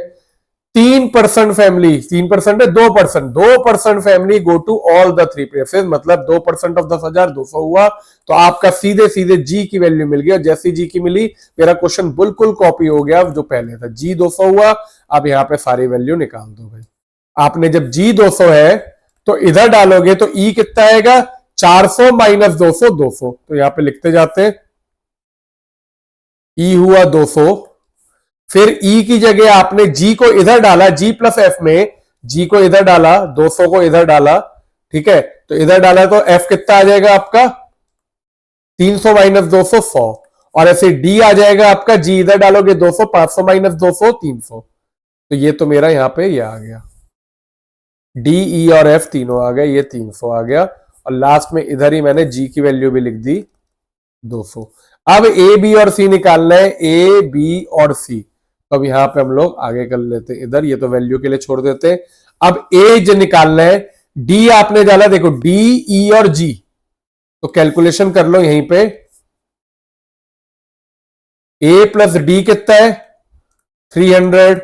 3% फैमिली, 3% है 2% family go to all the three places, मतलब 2% ऑफ 10,000 200 हुआ, तो आपका सीधे सीधे जी की वैल्यू मिल गई। और जैसी जी की मिली मेरा क्वेश्चन बिल्कुल कॉपी हो गया जो पहले था, जी 200 हुआ। अब यहां पे सारी वैल्यू निकाल दो भाई। आपने जब जी 200 है तो इधर डालोगे तो ई कितना आएगा 400 माइनस 200 200, तो यहां पे लिखते जाते हैं ई हुआ 200। फिर ई की जगह आपने जी को इधर डाला, जी प्लस एफ में जी को इधर डाला, 200 को इधर डाला, ठीक है, तो इधर डाला तो एफ कितना आ जाएगा आपका 300 माइनस 200 100, और ऐसे डी आ जाएगा आपका, जी इधर डालोगे 200, 500 माइनस 200 300, तो ये तो मेरा यहां पे ये आ गया, डी ई और एफ तीनों आ गए, ये 300 आ गया। और लास्ट में इधर ही मैंने जी की वैल्यू भी लिख दी 200। अब ए बी और सी निकालना है, ए बी और सी, तो अब यहां पे हम लोग आगे कर लेते हैं इधर, ये तो वैल्यू के लिए छोड़ देते हैं। अब ए जो निकालना है, डी आपने डाला देखो डी ई और जी, तो कैलकुलेशन कर लो यहीं पे, ए प्लस डी कितना है 300,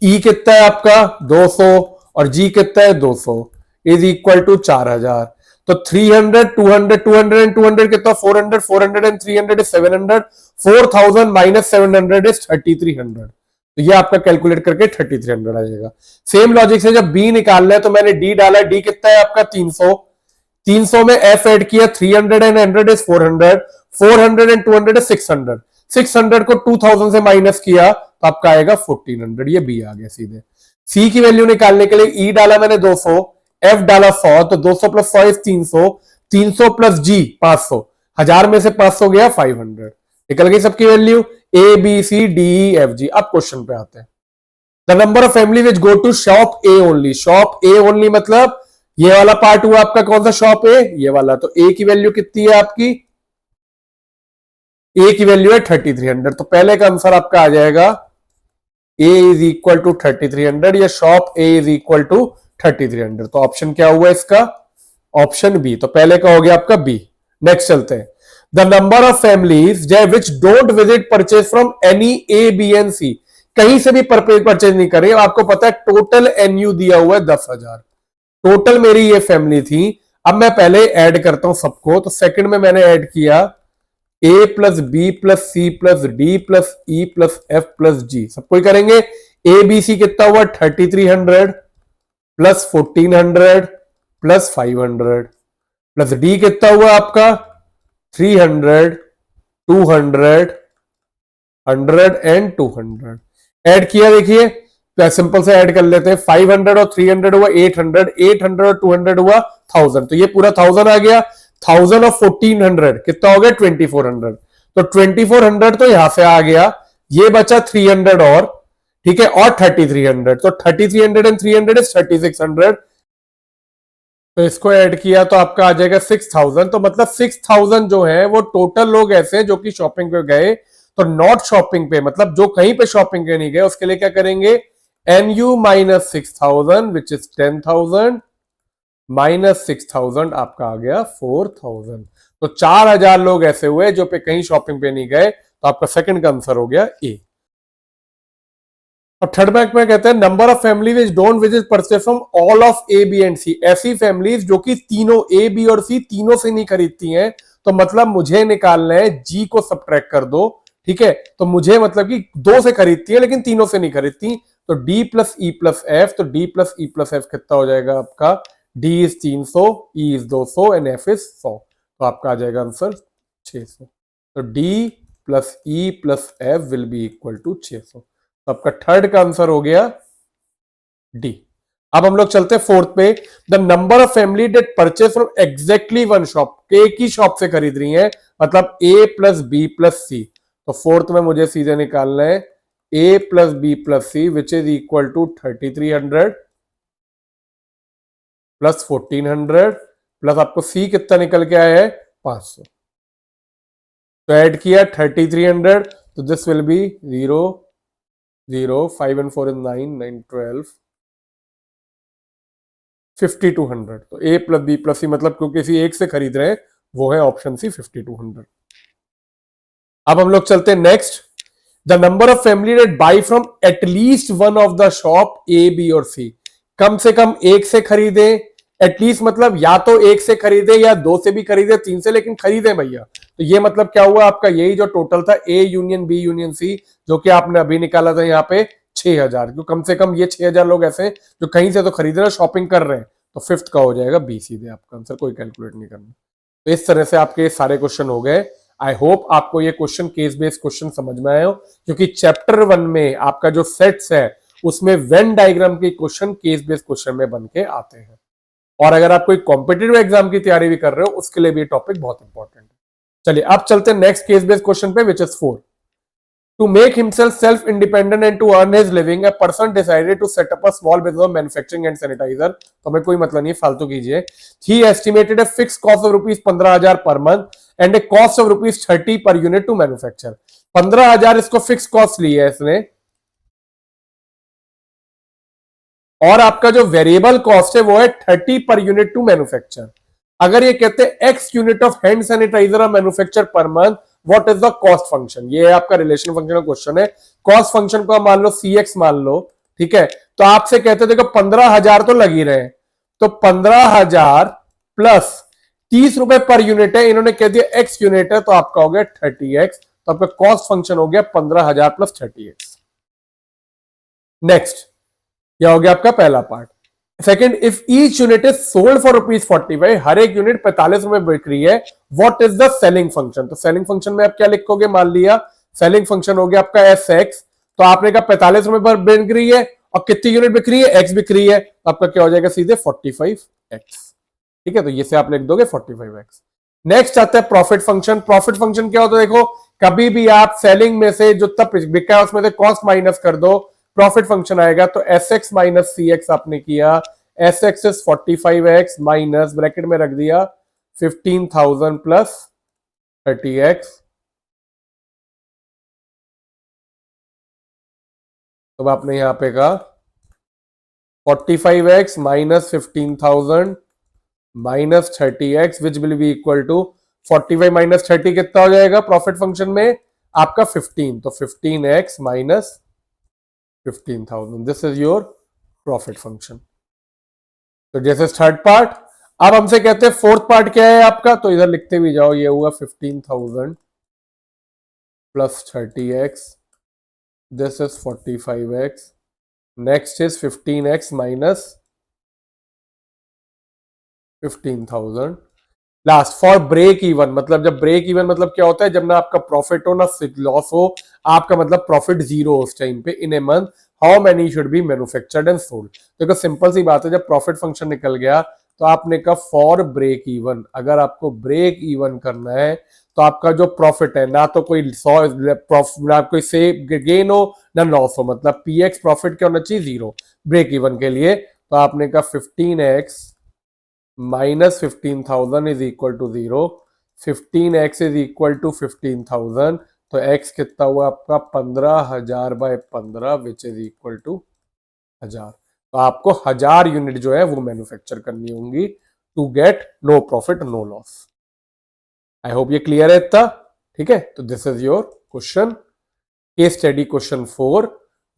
ई कितना है आपका 200 और जी कितना है 200 इज इक्वल टू 4000। तो 300 200 200 एंड 200 कितना 400, 400 एंड 300 इज 700, 4000 माइनस 700 इज 3300, तो ये आपका कैलकुलेट करके 3300 आ जाएगा। सेम लॉजिक से जब बी निकालना है तो मैंने डी डाला, डी कितना है आपका 300, 300 में एफ ऐड किया, 300 एंड 100 इज 400, 400 एंड 200 इज 600, 600 को 2000 से माइनस किया तो आपका आएगा 1400, ये बी आ गया सीधे। सी की वैल्यू निकालने के लिए ई डाला मैंने 200, एफ डाला 100, तो 200 प्लस 100 इज 300, 300 प्लस जी 500, 1000 में से 500 गया 500, निकल गई सबकी value A B C D E F G. अब क्वेश्चन पे आते हैं। The number of family which go to shop A only, shop A only मतलब ये वाला पार्ट हुआ आपका कौन सा शॉप ए, ये वाला। तो ए की वैल्यू कितनी है आपकी, ए की वैल्यू है 3300, तो पहले का आंसर आपका आ जाएगा ए इज इक्वल टू 3300 या shop A is equal to 3300। तो ऑप्शन क्या हुआ इसका, ऑप्शन बी। तो पहले का हो गया आपका बी। नेक्स्ट चलते हैं। The number of families which don't visit purchase from any A B and C, कहीं से भी परचेज नहीं कर रही है। आपको पता है टोटल एनयू दिया हुआ है 10,000, टोटल मेरी ये फैमिली थी। अब मैं पहले ऐड करता हूं सबको, तो सेकंड में मैंने ऐड किया A plus B plus C plus D plus E plus F plus G, सबको ही करेंगे। ए बी सी कितना हुआ 3300 प्लस 1400 प्लस 500 प्लस डी कितना हुआ आपका 300 200 100 एंड 200 ऐड किया। देखिए तो सिंपल से ऐड कर लेते हैं, 500 और 300 हुआ 800, 800 और 200 हुआ 1000, तो ये पूरा 1000 आ गया। 1000 और 1400 कितना हो गया 2400, तो 2400 तो यहां से आ गया, ये बचा 300 और, ठीक है, और 3300, तो 3300 एंड 300 इज 3600। तो इसको ऐड किया तो आपका आ जाएगा 6000। तो मतलब 6000 जो है वो टोटल लोग ऐसे जो कि शॉपिंग पे गए। तो नॉट शॉपिंग पे मतलब जो कहीं पे शॉपिंग पे नहीं गए, उसके लिए क्या करेंगे, NU minus 6000 which is 10,000 minus 6000 आपका आ गया 4000। तो 4000 लोग ऐसे हुए जो पे कहीं शॉपिंग पे नहीं गए, तो आपका सेकंड का आंसर हो गया ए। और थर्ड बैंक में कहते हैं number of family which don't visit purchase from all of A B and C, ऐसी फैमिलीज जो कि तीनों ए बी और सी तीनों से नहीं खरीदती हैं। तो मतलब मुझे निकालना है जी को सब्ट्रैक्ट कर दो, ठीक है। तो मुझे मतलब कि दो से खरीदती है लेकिन तीनों से नहीं खरीदती, तो D plus E plus F, तो D plus E plus F कितना हो जाएगा आपका, D is 300, E is 200 and F is 100, तो आपका आ जाएगा आंसर 600। तो D plus E plus F will be equal to 600, तो आपका थर्ड का आंसर हो गया डी। अब हम लोग चलते हैं फोर्थ पे। The number of family that purchase from exactly one shop, एक ही शॉप से खरीद रही है, मतलब A plus B plus C. तो फोर्थ में मुझे सीधे निकालना है A plus B plus C which is equal to 3300 plus 1400 plus आपको सी कितना निकल के आया है 500। तो ऐड किया 3300, तो this will B 0 0 5 and 4 is 9 9 12 5200। तो ए प्लस बी प्लस सी मतलब क्योंकि किसी एक से खरीद रहे हैं, वो है ऑप्शन सी 5200। अब हम लोग चलते हैं next. The number of family that buy from at least one of the shop A B और सी, कम से कम एक से खरीदे, एटलीस्ट मतलब या तो एक से खरीदे या दो से भी खरीदे, तीन से, लेकिन खरीदे भैया। तो ये मतलब क्या हुआ आपका, यही जो टोटल था A union B union C, जो कि आपने अभी निकाला था यहाँ पे 6000, क्यों कम से कम ये 6000 लोग ऐसे जो कहीं से तो खरीद रहे शॉपिंग कर रहे हैं, तो फिफ्थ का हो जाएगा बी सीधे आपका आंसर, कोई कैलकुलेट नहीं करना। तो इस तरह से आपके सारे क्वेश्चन हो गए। आई होप आपको ये क्वेश्चन केस बेस्ड क्वेश्चन समझ में आए हो, क्योंकि चैप्टर 1 में आपका जो सेट्स है उसमें वेन डायग्राम के क्वेश्चन केस बेस्ड क्वेश्चन में बन के आते हैं। और अगर आप कोई कॉम्पिटिटिव एग्जाम की तैयारी भी कर रहे हो, उसके लिए भी टॉपिक बहुत इंपॉर्टेंट है। चलिए अब चलते हैं नेक्स्ट केस बेस्ड क्वेश्चन पे, which is 4। To make himself self-independent and to earn his living, a person decided to set up a small business of manufacturing and sanitizer. तो हमें कोई मतलब नहीं, फालतू कीजिए। He estimated a fixed cost of rupees 15,000 per month and a cost of rupees 30 per unit to manufacture. 15,000 इसको fix cost ली है इसने, और आपका जो वेरिएबल कॉस्ट है वो है 30 पर यूनिट टू मैन्युफैक्चर। अगर ये कहते हैं x unit of hand sanitiser are manufacture per month, what is the cost function, ये आपका रिलेशन फंक्शन का क्वेश्चन है। कॉस्ट फंक्शन को मान लो सी एक्स मान लो, ठीक है। तो आपसे कहते देखो 15,000 तो लग ही रहे हैं, तो 15,000 प्लस 30 रुपए पर यूनिट है, इन्होंने कह दिया एक्स यूनिट है, तो आपका हो गया 30x, तो आपका कॉस्ट फंक्शन हो गया 15,000 प्लस 30x। नेक्स्ट, यह हो गया आपका पहला part. Second, if each unit is sold for ₹45, हर एक यूनिट 45 रुपए बिक रही है, what is the selling function. तो सेलिंग फंक्शन में आप क्या लिखोगे, मान लिया सेलिंग फंक्शन हो गया आपका SX, तो आपने कहा 45 रुपए पर बिक रही है और कितनी यूनिट बिक रही है, X बिक रही है, तो आपका क्या हो जाएगा सीधे 45x। ठीक है, तो ये से आप लिख दोगे 45x। नेक्स्ट आता है प्रॉफिट फंक्शन। प्रॉफिट फंक्शन क्या होता है, देखो कभी भी आप सेलिंग में से जो तब बिका है उसमें से कॉस्ट माइनस कर दो, प्रॉफिट फंक्शन आएगा। तो sx माइनस cx आपने किया, sx is 45x minus bracket में रख दिया 15,000 प्लस 30x। तो आपने यहां पे कहा 45x minus 15,000 minus 30x which will be equal to 45 minus 30 कितना हो जाएगा प्रॉफिट फंक्शन में आपका 15, तो 15x minus 15,000, this is your profit function. तो जैसे थर्ड पार्ट। अब हमसे कहते हैं फोर्थ पार्ट क्या है आपका, तो इधर लिखते भी जाओ, ये हुआ 15,000 plus 30x, this is 45x, next is 15x minus 15,000। Last for break even, मतलब जब ब्रेक इवन मतलब क्या होता है, जब ना आपका प्रॉफिट हो ना लॉस हो, आपका मतलब प्रॉफिट जीरो हो उस टाइम पे in a month, how many should be manufactured and sold. देखो सिंपल सी बात है, जब प्रॉफिट फंक्शन निकल गया तो आपने कहा फॉर ब्रेक इवन, अगर आपको ब्रेक इवन करना है तो आपका जो प्रॉफिट है ना तो कोई ना कोई से गेन हो ना लॉस हो, मतलब पीएक्स प्रॉफिट क्या होना चाहिए, जीरो ब्रेक इवन के लिए। तो आपने कहा 15x minus 15,000 is equal to 0, 15x is equal to 15,000, तो x कितना हुआ आपका 15,000 by 15 which is equal to 1000। तो आपको 1000 यूनिट जो है वो मैन्युफैक्चर करनी होंगी to get no profit no loss. I hope ये क्लियर है इतना, ठीक है। तो this is your question, case study question 4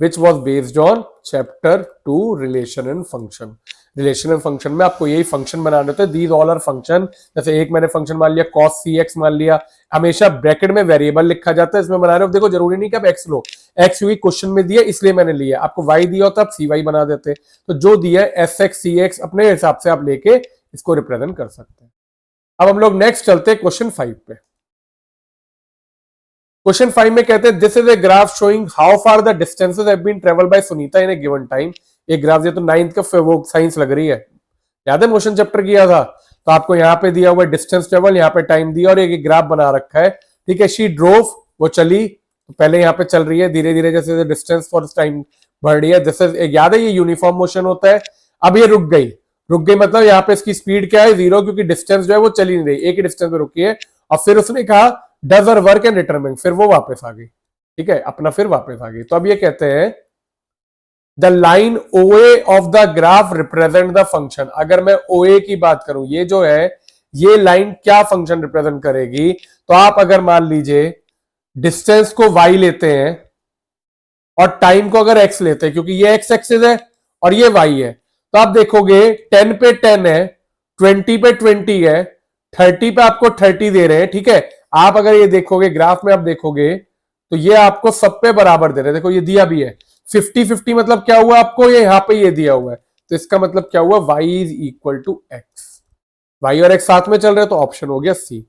which was based on chapter 2 relation and function. Relation and function में आपको यही फंक्शन बनाने होते हैं, दीज ऑल आर फंक्शन। जैसे एक मैंने फंक्शन मान लिया cos cx मान लिया, हमेशा ब्रैकेट में वेरिएबल लिखा जाता है, इसमें बना रहे हो। देखो जरूरी नहीं कि आप x लो, x क्योंकि क्वेश्चन में दिया इसलिए मैंने लिया, आपको y दिया होता आप cy बना देते। तो जो दिया है sx cx अपने हिसाब से आप लेके इसको रिप्रेजेंट कर सकते हैं। अब हम लोग नेक्स्ट चलते हैं क्वेश्चन 5 पे। क्वेश्चन 5 में कहते हैं this is a graph showing how far the distances have been travelled by Sunita in a given time. एक ग्राफ, ये तो 9th का वो साइंस लग रही है, याद है मोशन चैप्टर किया था। तो आपको यहाँ पे दिया हुआ डिस्टेंस ट्रेवल, यहाँ पे टाइम दिया और एक ग्राफ बना रखा है, ठीक है। शी ड्रोव, वो चली, तो पहले यहाँ पे चल रही है धीरे धीरे जैसे डिस्टेंस फॉर टाइम बढ़ रही है, जैसे याद है ये यूनिफॉर्म मोशन होता है। अब ये रुक गई, रुक गई मतलब यहाँ पे इसकी स्पीड क्या है, 0, क्योंकि डिस्टेंस जो है वो चली नहीं रही, एक ही डिस्टेंस पे रुकी है। और फिर उसने कहा does her work and returning, फिर वो वापस आ गई, ठीक है, अपना फिर वापस आ गई। तो अब ये कहते हैं the line OA of the graph represent the function. अगर मैं OA की बात करूं, ये जो है ये लाइन क्या फंक्शन रिप्रेजेंट करेगी, तो आप अगर मान लीजिए डिस्टेंस को y लेते हैं और टाइम को अगर x लेते हैं, क्योंकि ये x एक्सिस है और ये y है, तो आप देखोगे 10 पे 10 है, 20 पे 20 है, 30 पे आपको 30 दे रहे हैं, ठीक है। आप अगर ये देखोगे ग्राफ में, आप देखोगे तो ये आपको सब पे बराबर दे रहे हैं। देखो ये दिया भी है 50-50, मतलब क्या हुआ आपको, ये यहां पे ये दिया हुआ है, तो इसका मतलब क्या हुआ, y is equal to x। y और x साथ में चल रहे हैं तो ऑप्शन हो गया C,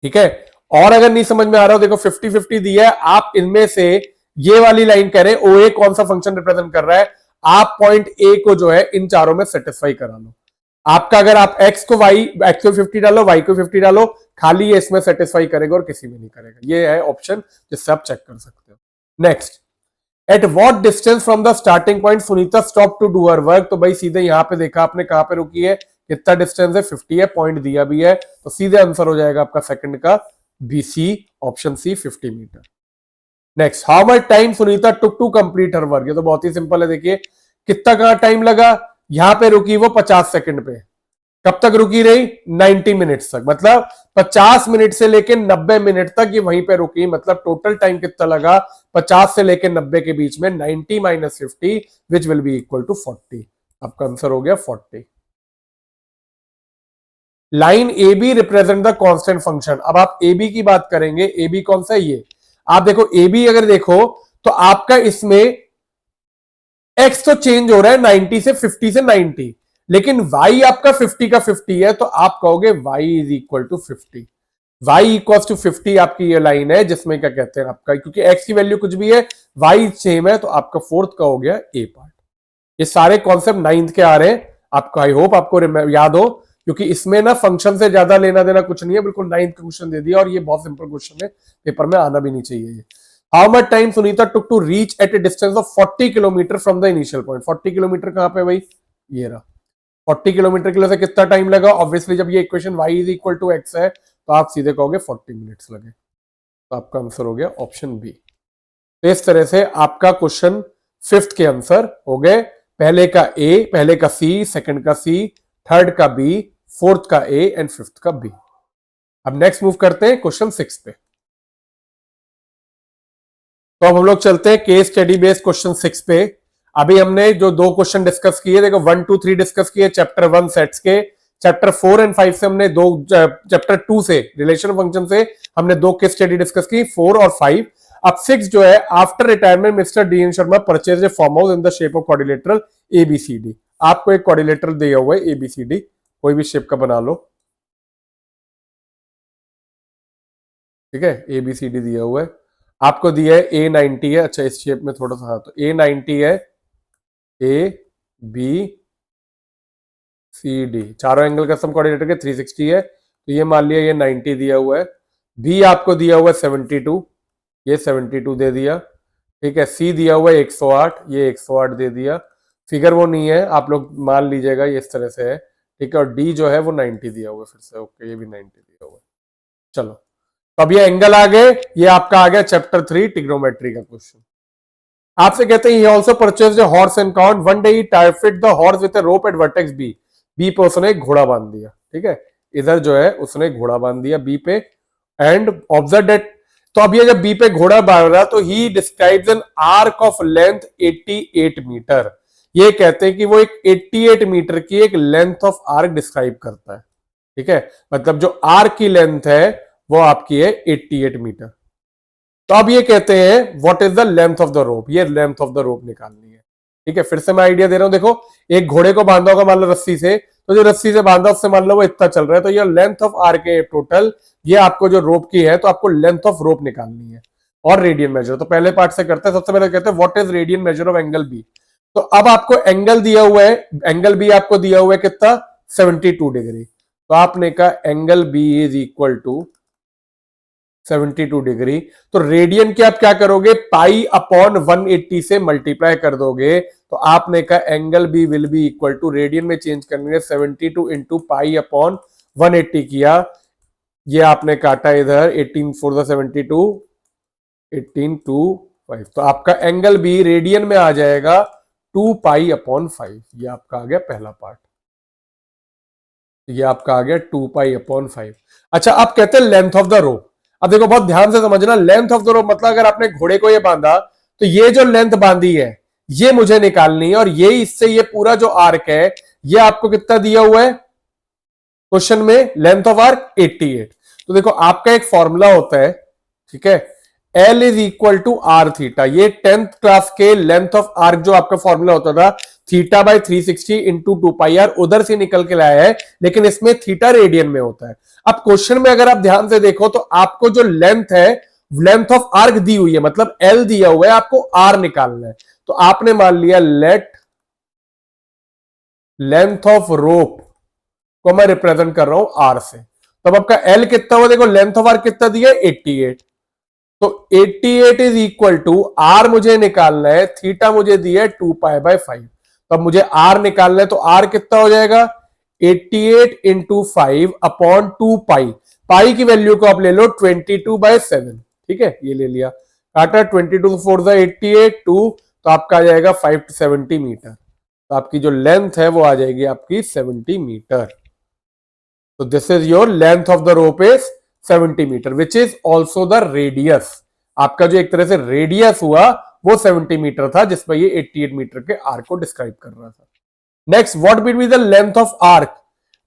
ठीक है। और अगर नहीं समझ में आ रहा हो, देखो 50-50 दिया है, आप इनमें से ये वाली लाइन कह रहे हैं OA कौन सा फंक्शन रिप्रेजेंट कर रहा है, आप पॉइंट A को जो है इन चारों में सेटिस्फाई करा लो। आपका अगर आप x को 50 डालो, y को 50 डालो, खाली ये इसमें सेटिस्फाई करेगा और किसी में नहीं करेगा। ये है ऑप्शन जिससे आप चेक कर सकते हो। Next, at what distance from the starting point Sunita stop to do her work. तो भाई सीधे यहां पे देखा आपने कहां पे रुकी है, कितना डिस्टेंस है, 50 है, पॉइंट दिया भी है, तो सीधे आंसर हो जाएगा आपका सेकंड का BC, option C 50 metre. Next, how much time Sunita took to complete her work. ये तो बहुत ही सिंपल है, देखिए कितना का टाइम लगा, यहां पे रुकी वो 50 सेकंड पे, कब तक रुकी रही, 90 मिनट्स तक, मतलब 50 मिनट से लेकर 90 मिनट तक ये वहीं पे रुकी, मतलब टोटल टाइम कितना लगा 50 से लेकर 90 के बीच में, 90 minus 50 which will be equal to 40। आपका आंसर हो गया 40। Line A B represent the constant function. अब आप ए बी की बात करेंगे, ए बी कौन सा है, ये आप देखो ए बी अगर देखो तो आपका इसमें एक्स तो चेंज हो रहा है 90 से 50 से 90, लेकिन y आपका 50 का 50 है, तो आप कहोगे y is equal to 50। y equal to 50 आपकी ये लाइन है जिसमें क्या कहते हैं आपका, क्योंकि x की वैल्यू कुछ भी है, y सेम है, तो आपका फोर्थ का हो गया ए पार्ट। ये सारे कॉन्सेप्ट 9th के आ रहे हैं, आपको आई होप आपको याद हो, क्योंकि इसमें ना फंक्शन से ज्यादा लेना देना कुछ नहीं है, बिल्कुल 9th क्वेश्चन दे दिया और ये बहुत सिंपल क्वेश्चन है, पेपर में आना भी नहीं चाहिए ये। How much time Sunita took to reach at a distance of 40 kilometre from the initial point. 40 kilometre कहां पे भाई, ये रहा। 40 किलोमीटर के लिए से कितना टाइम लगा, ऑब्वियसली जब ये equation y is equal to x है तो आप सीधे कहोगे 40 मिनट्स लगे, तो आपका आंसर हो गया ऑप्शन बी। तो इस तरह से आपका क्वेश्चन फिफ्थ के आंसर हो गए, पहले का ए, पहले का सी, सेकंड का सी, थर्ड का बी, फोर्थ का ए एंड फिफ्थ का बी। अब नेक्स्ट मूव करते हैं क्वेश्चन 6 पे। तो अब हम लोग चलते हैं केस स्टडी बेस्ड क्वेश्चन 6 पे। अभी हमने जो दो क्वेश्चन डिस्कस किए, देखो 1 2 3 डिस्कस किए चैप्टर 1 सेट्स के, चैप्टर 4 एंड 5 से हमने दो, चैप्टर 2 से रिलेशन फंक्शन से हमने दो केस स्टडी डिस्कस की 4 और 5। अब 6 जो है, after retirement mister D N Sharma purchase a farm house in the shape of quadrilateral ABCD. आपको एक क्वाड्रिलेटरल दिया हुआ है एबीसीडी, कोई भी शेप का बना लो, ठीक है, एबीसीडी दिया हुआ है, आपको दिया है A90 है, अच्छा इस शेप में थोड़ा सा, हाँ तो A90 है, ए बी सी डी, चारों एंगल का सम कोऑर्डिनेटर के 360 है, तो ये मान लिया ये 90 दिया हुआ है। बी आपको दिया हुआ है 72, ये 72 दे दिया, ठीक है। सी दिया हुआ है 108, ये 108 दे दिया। फिगर वो नहीं है, आप लोग मान लीजिएगा ये इस तरह से है, ठीक है। और डी जो है वो 90 दिया हुआ है, फिर से ओके, ये भी 90 दिया हुआ है। चलो, तो अब ये एंगल आ गए, ये आपका आ गया चैप्टर 3 ट्रिग्नोमेट्री का क्वेश्चन। आपसे कहते हैं he also purchased a horse and cart. One day he tied fit the horse with a rope at vertex B. B पे उसने एक घोड़ा बांध दिया, ठीक है, इधर जो है उसने घोड़ा बांध दिया B पे, एंड ऑब्जर्व दैट, तो अब ये जब B पे घोड़ा बांध रहा तो ही describes an arc of length 88 metre. ये कहते हैं कि वो एक 88 मीटर की एक लेंथ ऑफ आर्क डिस्क्राइब करता है, ठीक है, मतलब जो आर्क की लेंथ है वो आपकी है 88 मीटर। तो अब ये कहते हैं what is the length of the रोप, ये लेंथ ऑफ द रोप निकालनी है, ठीक है। फिर से मैं आइडिया दे रहा हूं, देखो एक घोड़े को बांधा होगा मान लो रस्सी से, तो जो रस्सी से बांधा उससे मान लो वो इतना चल रहा है, तो ये लेंथ ऑफ आर्क है टोटल, ये आपको जो रोप की है, तो आपको लेंथ ऑफ रोप निकालनी है और रेडियन मेजर। तो पहले पार्ट से करते हैं, सबसे पहले कहते हैं what is radian measure of angle B. तो अब आपको एंगल दिया हुआ है, एंगल बी आपको दिया हुआ है कितना, 72 डिग्री। तो आपने कहा angle B is equal to 72 degree, तो रेडियन के आप क्या करोगे, पाई अपॉन 180 से मल्टीप्लाई कर दोगे, तो आपने कहा angle B will be equal to, radian में चेंज करने 72 इंटू पाई अपॉन 180 किया, ये आपने काटा इधर 18 फोर द 72, 18 2 5, तो आपका एंगल बी रेडियन में आ जाएगा 2 पाई अपॉन 5। ये आपका आ गया पहला पार्ट, ये आपका आ गया 2 पाई अपॉन 5। अच्छा, अब कहते हैं लेंथ ऑफ द रोप। अब देखो बहुत ध्यान से समझना, लेंथ ऑफ द रोप मतलब अगर आपने घोड़े को ये बांधा, तो ये जो लेंथ बांधी है ये मुझे निकालनी है, और ये इससे ये पूरा जो आर्क है ये आपको कितना दिया हुआ है क्वेश्चन में, लेंथ ऑफ आर्क 88। तो देखो आपका एक फॉर्मूला होता है, ठीक है, L is equal to R theta, ये 10th क्लास के लेंथ ऑफ आर्क जो आपका फॉर्मूला होता था theta by 360 into 2 pi R, उधर से निकल के लाया है, लेकिन इसमें थीटा रेडियन में होता है। अब क्वेश्चन में अगर आप ध्यान से देखो तो आपको जो लेंथ है, लेंथ ऑफ आर्क दी हुई है, मतलब L दिया हुआ है, आपको R निकालना है। तो आपने मान लिया लेट लेंथ ऑफ रोप को मैं रिप्रेजेंट कर रहा हूं R से, तब आपका L कितना हुआ, देखो लेंथ ऑफ आर्क कितना दिया है 88, तो 88 इज इक्वल टू R मुझे निकालना है, थीटा मुझे दिया है 2 पाई बाय 5, तब मुझे R निकालना है, तो R कितना हो जाएगा 88 इंटू 5 अपॉन 2 पाई, पाई की वैल्यू को आप ले लो 22/7, ठीक है, ये ले लिया, काटा 22 4 88 2, तो आपका आ जाएगा 570 मीटर, तो आपकी जो लेंथ है वो आ जाएगी आपकी 70 मीटर। तो this is your length of the rope is 70 metre which is also the radius. आपका जो एक तरह से रेडियस हुआ वो 70 मीटर था, जिसमें ये 88 मीटर के आर्क को डिस्क्राइब कर रहा था। Next, what will be the length of arc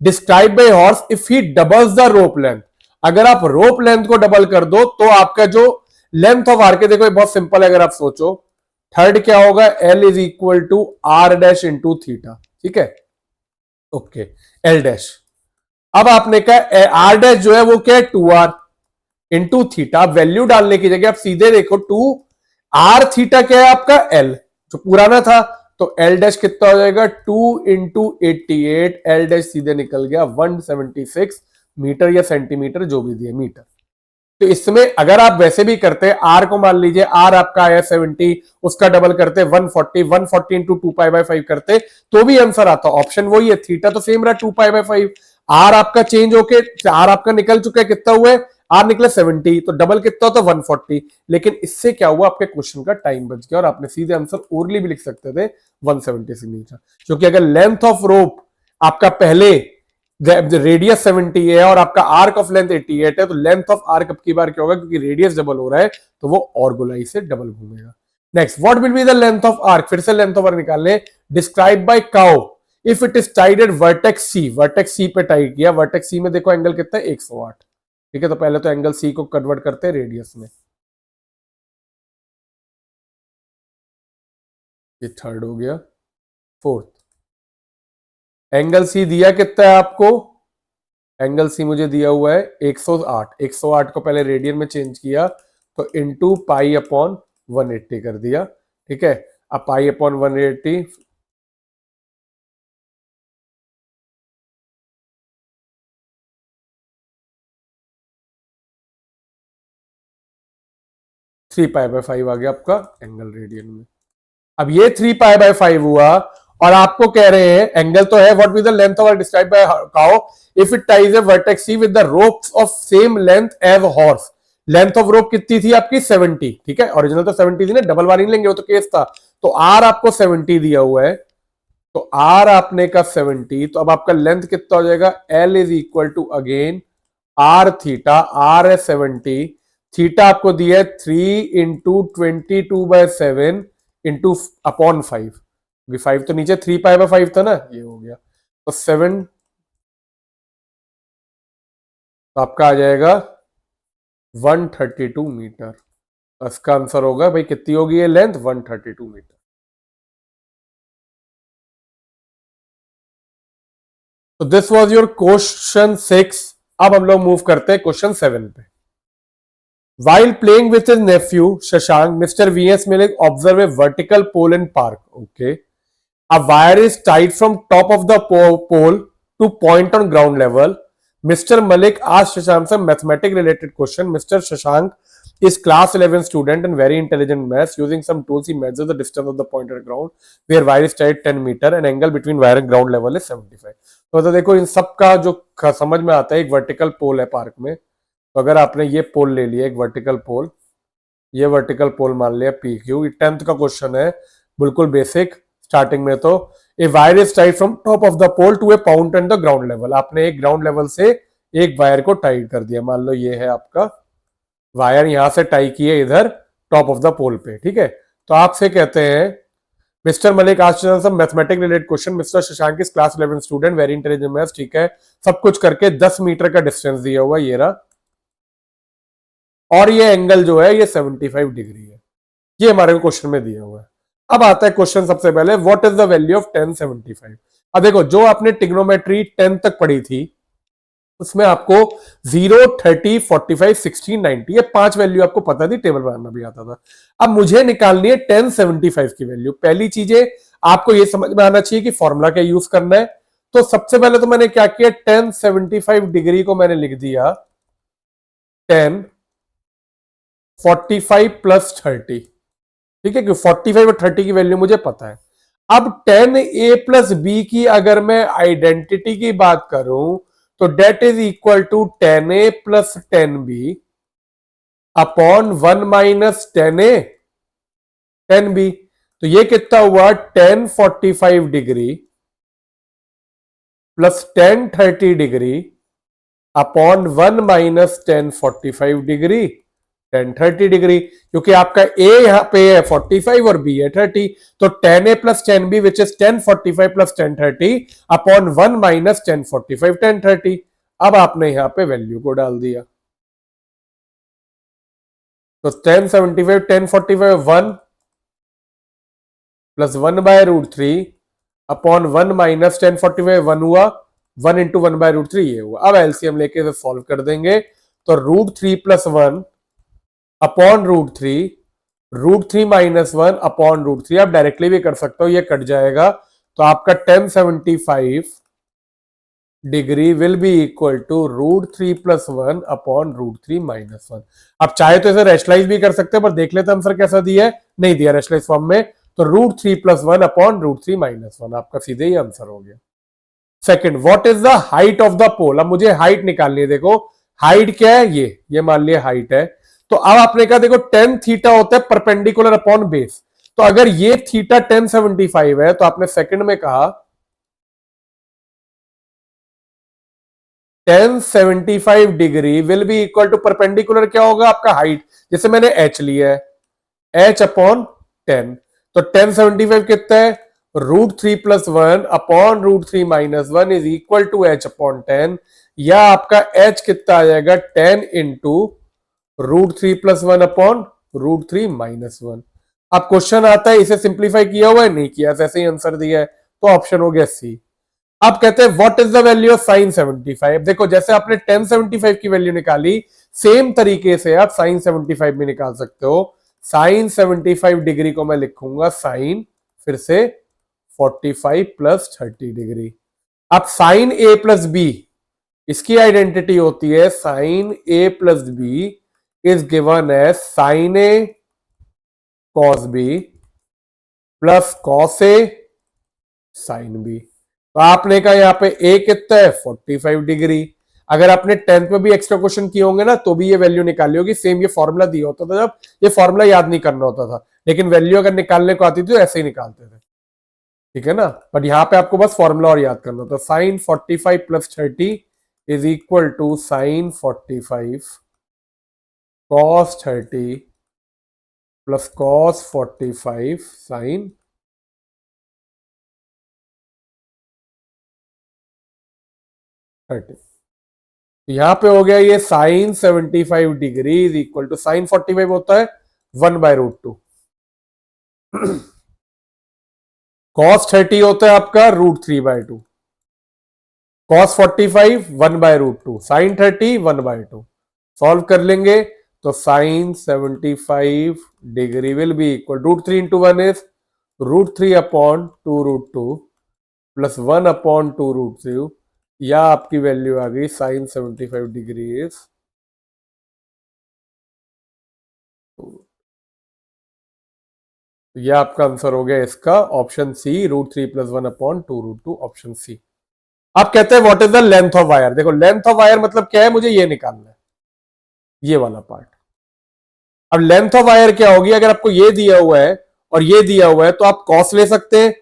describe by horse if he doubles the rope length. अगर आप रोप लेंथ को डबल कर दो तो आपका जो लेंथ ऑफ आर्क है, देखो ये बहुत सिंपल है, अगर आप सोचो थर्ड क्या होगा, L is equal to R dash into theta, ठीक है, ओके, L डैश। अब आपने कहा R डैश जो है वो क्या है 2R इंटू थीटा, वैल्यू डालने की जगह आप सीधे देखो 2 R थीटा क्या है आपका L जो पुराना था, तो एल डैश कितना हो जाएगा 2 × 88, एल डैश सीधे निकल गया 176 मीटर या सेंटीमीटर जो भी दिए मीटर। तो इसमें अगर आप वैसे भी करते आर को मान लीजिए आर आपका आया 70, उसका डबल करते 140 इंटू 2π/5 करते तो भी आंसर आता। ऑप्शन वही है, थीटा तो सेम रहा 2π/5, आर आपका चेंज होके आर आपका निकल चुका है, कितना हुआ है आर निकला 70, तो डबल कितना होता 140। लेकिन इससे क्या हुआ, आपके क्वेश्चन का टाइम बच गया और आपने सीधे आंसर ओरली भी लिख सकते थे 170 सेंटीमीटर, क्योंकि अगर लेंथ ऑफ रोप आपका पहले रेडियस 70 है और आपका आर्क ऑफ लेंथ 88 है, तो लेंथ ऑफ आर्क अब की बार क्या होगा, क्योंकि रेडियस डबल हो रहा है तो वो और गोलाई से डबल घूमेगा। Next, what will be the length of arc, फिर से लेंथ ऑफ आर्क निकालने। Describe by cow if it is tied at vertex C, vertex C पे टाइड किया, वर्टेक्स सी में देखो एंगल कितना है 108, ठीक है। तो पहले तो एंगल सी को कन्वर्ट करते हैं रेडियस में, ये थर्ड हो गया। फोर्थ, एंगल सी दिया कितना है आपको, एंगल सी मुझे दिया हुआ है 108, 108 को पहले रेडियन में चेंज किया तो इंटू π/180 कर दिया, ठीक है। अब π/180 3π/5 आ गया आपका एंगल रेडियन में। अब ये 3π/5 हुआ और आपको कह रहे हैं एंगल तो है, what will the length of describe by cow if it ties a vertex C with the ropes of same length as horse. Length of rope कितनी थी आपकी 70, ठीक है, ओरिजिनल तो 70 थी ना, डबल बार नहीं लेंगे वो तो केस था। तो आर आपको 70 दिया हुआ है, तो आर आपने का 70, तो अब आपका लेंथ कितना हो जाएगा, L is equal to again R theta, R है 70, थीटा आपको दिया है 3 × 22/7 इंटू अपॉन 5, 5 तो नीचे 3π/5 था ना, ये हो गया तो 7, तो आपका आ जाएगा 132 मीटर। तो इसका आंसर होगा भाई कितनी होगी ये लेंथ, 132 मीटर। तो दिस वाज योर क्वेश्चन 6। अब हम लोग मूव करते हैं क्वेश्चन 7 पे। While playing with his nephew Shashank, Mr. V.S. Malik observed a vertical pole in park. Okay. A wire is tied from top of the pole to point on ground level. Mr. Malik asked Shashank some mathematics related question. Mr. Shashank is class 11 student and very intelligent in maths. Using some tools, he measures the distance of the point at ground where wire is tied 10 meter and angle between wire and ground level is 75. तो देखो इन सब का जो समझ में आता है, एक वर्टिकल पोल है पार्क में, तो अगर आपने ये पोल ले लिया, एक वर्टिकल पोल, ये वर्टिकल पोल मान लिया पी क्यू, 10th का क्वेश्चन है बिल्कुल बेसिक स्टार्टिंग में। तो a wire is tied from top of the pole to a point on the ground level, आपने एक ग्राउंड लेवल से एक वायर को टाइड कर दिया, मान लो ये है आपका वायर, यहां से टाई किए इधर टॉप ऑफ द पोल पे, ठीक है। तो आपसे कहते हैं mister Malik asked some mathematics related question, mister Shashank is class 11 student very intelligent maths, ठीक है। सब कुछ करके 10 मीटर का डिस्टेंस दिया हुआ ये रहा, और ये एंगल जो है ये 75 डिग्री है, ये हमारे को क्वेश्चन में दिया हुआ है। अब आता है क्वेश्चन सबसे पहले, what is the value of 1075। अब देखो जो आपने ट्रिग्नोमेट्री 10 तक पढ़ी थी उसमें आपको 0, 30, 45, 16, 90 ये 5 वैल्यू आपको पता थी, टेबल बनाना भी आता था। अब मुझे निकालनी है 1075 की वैल्यू। पहली चीजें आपको ये समझ में आना चाहिए कि फॉर्मूला क्या यूज करना है। तो सबसे पहले तो मैंने क्या किया, 1075 डिग्री को मैंने लिख दिया 10 45 + 30, ठीक है, क्योंकि 45 और 30 की वैल्यू मुझे पता है। अब 10a + b की अगर मैं आइडेंटिटी की बात करूं तो that is equal to 10a + 10b upon 1 - 10a 10b। तो ये कितना हुआ, 1045 degree plus 1030 degree upon 1 - 1045 degree 1030 degree, क्योंकि आपका a यहां पे है 45 और b है 30, तो 10a + 10b which is 1045 + 1030 upon 1 - 1045 1030। अब आपने यहां पे वैल्यू को डाल दिया, तो 1075 1045 1 + 1/√3 अपॉन 1 - 1045 1 हुआ, 1 × 1/√3 ये हुआ। अब एलसीएम लेके इसे सॉल्व कर देंगे, तो √3 + 1 अपॉन √3, √3 -1 अपॉन √3, आप डायरेक्टली भी कर सकते हो, ये कट जाएगा तो आपका 1075 degree will be equal to √3 + 1 upon √3 - 1। आप चाहे तो इसे रेशनलाइज भी कर सकते हैं, पर देख लेते आंसर कैसा दिया है, नहीं दिया रेशनलाइज फॉर्म में, तो √3 + 1 अपॉन √3 - 1 आपका सीधे ही आंसर हो गया। Second, what is the height of the pole. अब मुझे हाइट निकालनी है। देखो हाइट क्या है, ये मान लिया हाइट है। तो अब आपने कहा देखो tan थीटा होता है परपेंडिकुलर अपॉन बेस, तो अगर ये थीटा 1075 है तो आपने सेकंड में कहा 1075 degree will be equal to perpendicular क्या होगा आपका हाइट, जैसे मैंने h लिया है h अपॉन 10, तो 1075 कितना है √3 + 1 upon √3 - 1 is equal to h upon 10, या आपका h कितना आ जाएगा 10 इंटू √3 + 1 अपॉन √3 - 1। अब क्वेश्चन आता है इसे सिंप्लीफाई किया हुआ है, नहीं किया, ऐसे ही आंसर दिया है, तो ऑप्शन हो गया सी। अब कहते हैं what is the value of sin 75। देखो जैसे आपने 1075 की वैल्यू निकाली, सेम तरीके से आप sin 75 भी निकाल सकते हो। sin 75 डिग्री को मैं लिखूंगा sin फिर से 45 + 30 डिग्री। अब sin a + b, इसकी आइडेंटिटी होती है sin a + b is given as sin a cos b plus cos a sin b। तो आपने कहा यहाँ पे a कितना है 45 डिग्री। अगर आपने 10th में भी एक्स्ट्रा क्वेश्चन किए होंगे ना, तो भी ये वैल्यू निकाली होगी, सेम ये फॉर्मूला दिया होता था, जब ये फॉर्मूला याद नहीं करना होता था, लेकिन वैल्यू अगर निकालने को आती थी तो ऐसे ही निकालते थे, ठीक है ना। बट यहाँ पे आपको बस फॉर्मूला और याद करना होता। sin 45 + 30 is equal to sin 45 cos 30 plus cos 45 sin 30। यहां पे हो गया ये sin 75 degree is equal to sin 45 होता है 1/√2, cos 30 होता है आपका √3/2, cos 45 1/√2, sin 30 1/2। सॉल्व कर लेंगे तो sin 75 degree will be equal √3 × 1 is √3 upon 2√2 plus 1 upon 2√3, या आपकी वैल्यू आ गई sin 75 डिग्री इज, यह आपका आंसर हो गया इसका option C √3 + 1 upon 2√2, option C. आप कहते हैं what is the length of wire. देखो लेंथ ऑफ वायर मतलब क्या है, मुझे ये निकालना है, ये वाला पार्ट। अब लेंथ ऑफ वायर क्या होगी, अगर आपको ये दिया हुआ है और ये दिया हुआ है तो आप कॉस ले सकते हैं,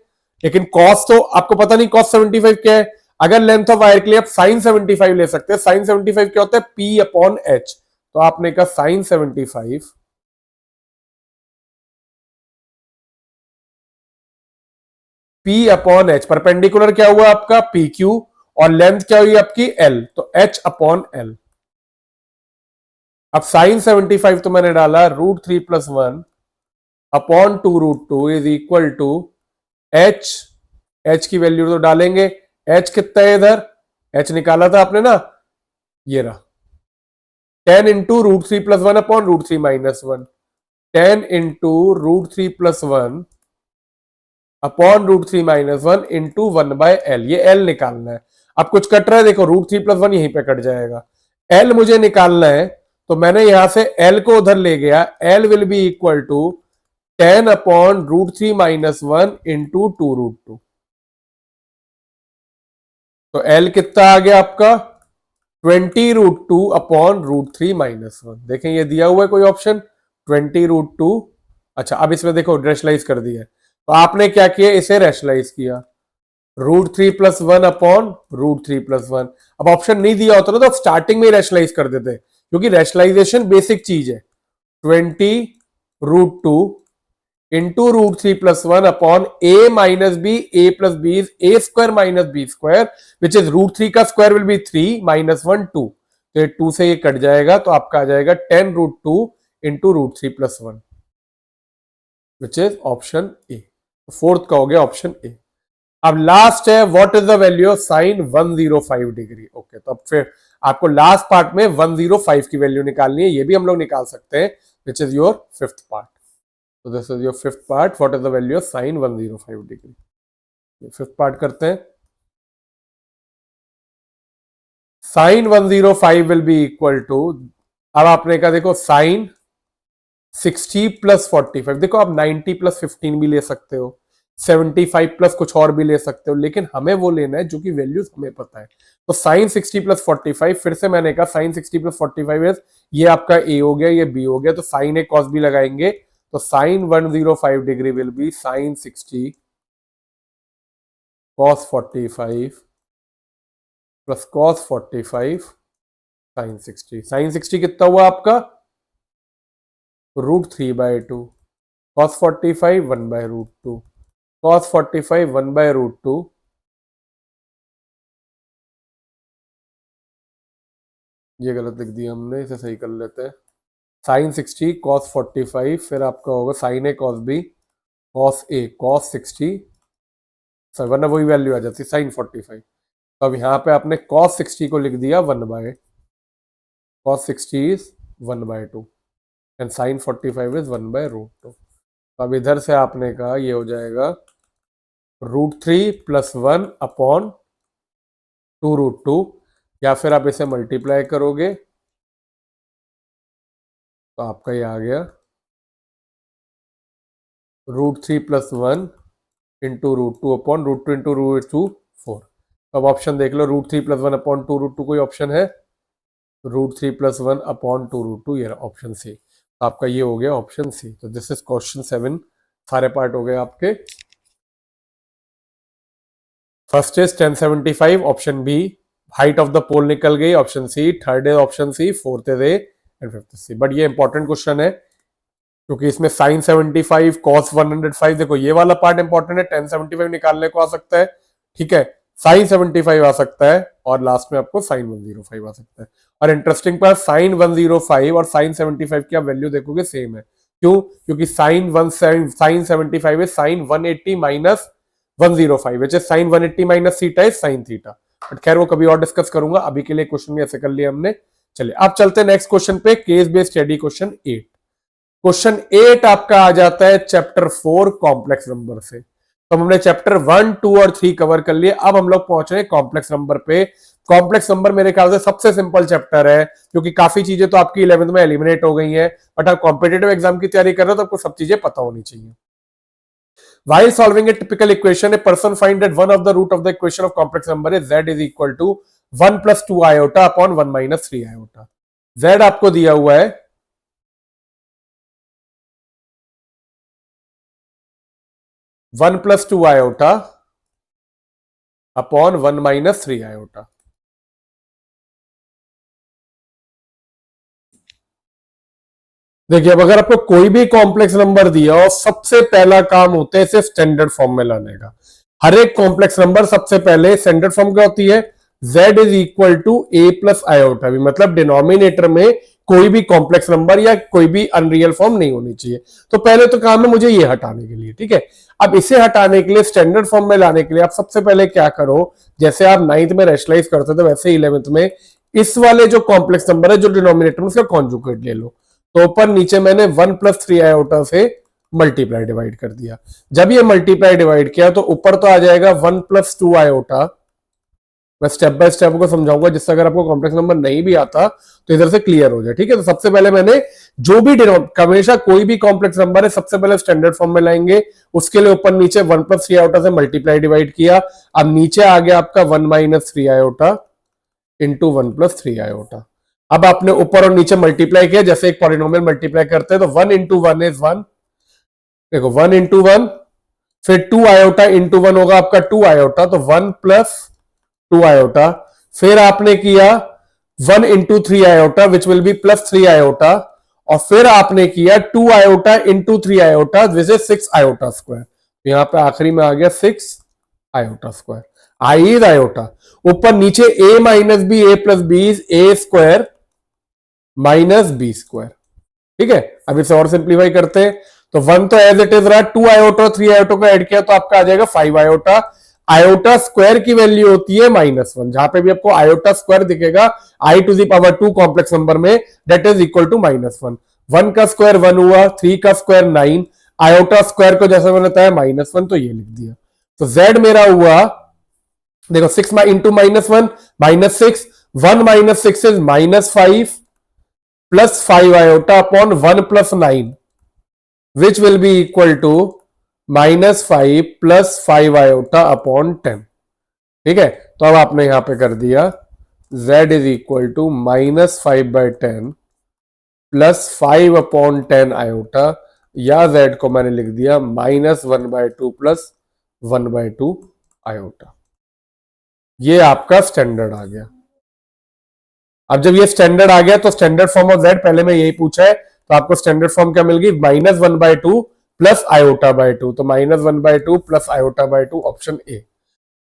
लेकिन कॉस तो आपको पता नहीं cos 75 क्या है। अगर लेंथ ऑफ वायर के लिए आप sin 75 ले सकते हैं। sin 75 क्या होता है P अपॉन H, तो आपने कहा sin 75 P upon H, perpendicular क्या हुआ आपका PQ, और लेंथ क्या हुई आपकी L, तो H अपॉन L। अब sin 75 तो मैंने डाला √3 + 1 upon 2√2 is equal to H की वैल्यू तो डालेंगे, H कितना है इधर, H निकाला था आपने ना, ये रहा 10 into √3 + 1 upon √3 - 1, 10 into √3 + 1 upon √3 - 1 into 1/L, ये L निकालना है। अब कुछ कट रहा है, देखो √3 + 1 यहीं पे कट जाएगा, L मुझे निकालना है, तो मैंने यहां से L को उधर ले गया, L will be equal to 10 upon √3 - 1 into 2√2, तो L कितना आ गया आपका 20√2 अपॉन √3 - 1। देखें ये दिया हुआ है कोई ऑप्शन 20√2। अच्छा अब इसमें देखो रेशनलाइज कर दिया, तो आपने क्या किया, इसे रेशनलाइज किया √3 + 1 अपॉन √3 + 1। अब ऑप्शन नहीं दिया होता ना तो स्टार्टिंग में ही रेशनलाइज कर देते, क्योंकि रेशनलाइजेशन बेसिक चीज है। 20√2 into √3 + 1 upon a - b, a + b is a² - b², which is √3 का स्क्वायर विल बी 3 - 1 2, तो ये 2 से ये कट जाएगा, तो आपका आ जाएगा 10√2 into √3 + 1, which is option A. Fourth का हो गया ऑप्शन ए। अब लास्ट है what is the value of sin 105 degree. Okay, तो अब फिर आपको लास्ट पार्ट में 105 की वैल्यू निकालनी है, ये भी हम लोग निकाल सकते हैं, which is your fifth part. तो this is your fifth part, what is the value of sine 105 degree. Fifth part करते हैं। Sine 105 will be equal to, अब आपने कहा देखो साइन 60 प्लस 45, देखो आप 90 प्लस 15 भी ले सकते हो, 75 प्लस कुछ और भी ले सकते हो, लेकिन हमें वो लेना है जो कि वैल्यूज हमें पता है। तो साइन 60 प्लस 45, फिर से मैंने कहा साइन 60 प्लस 45 है, ये आपका ए हो गया, ये बी हो गया, तो साइन ए कॉस बी लगाएंगे, तो sine 105 degree will be sine 60 cos 45 plus cos 45 sine 60। Sine 60 कितना हुआ आपका, √3/2, cos 45 1/√2, cos 45 1/√2, ये गलत लिख दिया हमने, इसे सही कर लेते हैं। साइन 60 cos 45, फिर आपका होगा sign A cos b cos a cos 60, वरना वही वैल्यू आ जाती साइन 45। तो अब यहाँ पे आपने cos 60 को लिख दिया cos 60 is 1/2 and sine 45 is 1/√2। तो अब इधर से आपने कहा ये हो जाएगा √3 + 1 अपॉन 2√2, या फिर आप इसे मल्टीप्लाई करोगे तो आपका ये आ गया √3 + 1 इंटू √2 अपॉन √2 इंटू √2 4। अब ऑप्शन देख लो, √3 + 1 अपॉन 2√2 कोई ऑप्शन है, √3 + 1 अपॉन 2√2, ये ऑप्शन सी। आपका ये हो गया ऑप्शन सी। तो दिस इज क्वेश्चन 7, सारे पार्ट हो गए आपके। First is 1075, option B. Height of the pole निकल गई, option C. Third is option C, fourth is A and fifth C. But ये इंपॉर्टेंट क्वेश्चन है क्योंकि इसमें साइन 75 कॉस 105, देखो ये वाला पार्ट इंपॉर्टेंट है, 1075 निकालने को आ सकता है, ठीक है, साइन 75 आ सकता है, और लास्ट में आपको साइन 105 आ सकता है। और इंटरेस्टिंग पार्ट, साइन 105 और साइन 75 की आप वैल्यू देखोगे सेम है। क्यों? क्योंकि साइन 75 है sine 180 minus 105, which is sine 180 minus theta is sine theta. But खैर वो कभी और डिस्कस करूंगा, अभी के लिए क्वेश्चन में ऐसे कर लिया हमने। चलिए अब चलते हैं नेक्स्ट क्वेश्चन पे, case based study question 8। Question 8 आपका आ जाता है चैप्टर 4 कॉम्प्लेक्स नंबर से। तो हमने चैप्टर 1, 2 और 3 कवर कर लिए, अब हम लोग पहुंच रहे हैं कॉम्प्लेक्स नंबर पे। कॉम्प्लेक्स नंबर मेरे ख्याल से सबसे सिंपल चैप्टर है, क्योंकि काफी चीजें तो आपकी 11th में एलिमिनेट हो गई हैं, बट आप कॉम्पिटेटिव एग्जाम की तैयारी कर रहे हो तो आपको सब चीजें पता होनी चाहिए। While solving a typical equation, a person finds that one of the root of the equation of complex number is z is equal to 1 + 2 iota upon 1 - 3 iota. z आपको दिया हुआ है 1 + 2 iota अपॉन 1 - 3 iota। देखिए अब अगर आपको कोई भी कॉम्प्लेक्स नंबर दिया हो, सबसे पहला काम होता है इसे स्टैंडर्ड फॉर्म में लाने का। हर एक कॉम्प्लेक्स नंबर सबसे पहले स्टैंडर्ड फॉर्म क्या होती है, z is equal to a plus iota B, मतलब डिनोमिनेटर में कोई भी कॉम्प्लेक्स नंबर या कोई भी अनरियल फॉर्म नहीं होनी चाहिए। तो पहले तो काम है मुझे ये हटाने के लिए, ठीक है। अब इसे हटाने के लिए स्टैंडर्ड फॉर्म में लाने के लिए आप सबसे पहले क्या करो, जैसे आप 9th में रैशनलाइज करते थे वैसे 11th में इस वाले जो कॉम्प्लेक्स नंबर है जो डिनोमिनेटर में, उसका कॉन्जुगेट ले लो। तो ऊपर नीचे मैंने 1 + 3 आयोटा से मल्टीप्लाई डिवाइड कर दिया। जब ये मल्टीप्लाई डिवाइड किया तो ऊपर तो आ जाएगा 1 + 2 आयोटा। मैं स्टेप बाय स्टेप को समझाऊंगा, जिससे अगर आपको कॉम्प्लेक्स नंबर नहीं भी आता तो इधर से क्लियर हो जाए, ठीक है। तो सबसे पहले मैंने जो भी हमेशा कोई भी कॉम्प्लेक्स नंबर है सबसे पहले स्टैंडर्ड फॉर्म में लाएंगे, उसके लिए ऊपर नीचे 1 + 3 आयोटा से मल्टीप्लाई डिवाइड किया। अब नीचे आ गया आपका 1 - 3 आयोटा इंटू 1 + 3 आयोटा। अब आपने ऊपर और नीचे मल्टीप्लाई किया, जैसे एक पॉलिनोमियल मल्टीप्लाई करते हैं तो 1 × 1 इज 1, देखो 1 × 1, फिर 2 आयोटा इंटू 1 होगा आपका 2 आयोटा, तो 1 + 2 आयोटा। फिर आपने किया 1 × 3 iota which will be +3 iota, और फिर आपने किया 2 iota into 3 iota which is 6 iota square. यहां पे आखिरी में आ गया 6 iota square. I is iota, ऊपर नीचे a - b, a + b is a square minus B square, ठीक है। अब इसे और सिंप्लीफाई करते हैं तो 1 तो एज इट इज रहा, 2 आयोटा 3 आयोटा को ऐड किया तो आपका आ जाएगा 5 आयोटा। आयोटा स्क्वायर की वैल्यू होती है -1, जहां पे भी आपको आयोटा स्क्वायर दिखेगा i⁻²⁴ कॉम्प्लेक्स नंबर में, दैट इज इक्वल टू -1। 1 का स्क्वायर 1 हुआ, 3 का स्क्वायर 9, आयोटा स्क्वायर को जैसे मैंने बताया -1, तो ये लिख दिया। तो z मेरा हुआ, देखो 6 into -1 -6, 1 - 6 is -5 plus 5 iota upon 1 + 9 which will be equal to -5 plus 5 iota upon 10। ठीक है, तो अब आपने यहां पे कर दिया z is equal to -5/10 plus 5 upon 10 iota, या z को मैंने लिख दिया -1/2 प्लस 1/2 आयोटा। ये आपका स्टैंडर्ड आ गया। अब जब ये स्टैंडर्ड आ गया तो स्टैंडर्ड फॉर्म ऑफ z पहले में यही पूछा है, तो आपको स्टैंडर्ड फॉर्म क्या मिल गई, -1/2 प्लस आयोटा/2, तो -1/2 प्लस आयोटा/2 ऑप्शन ए।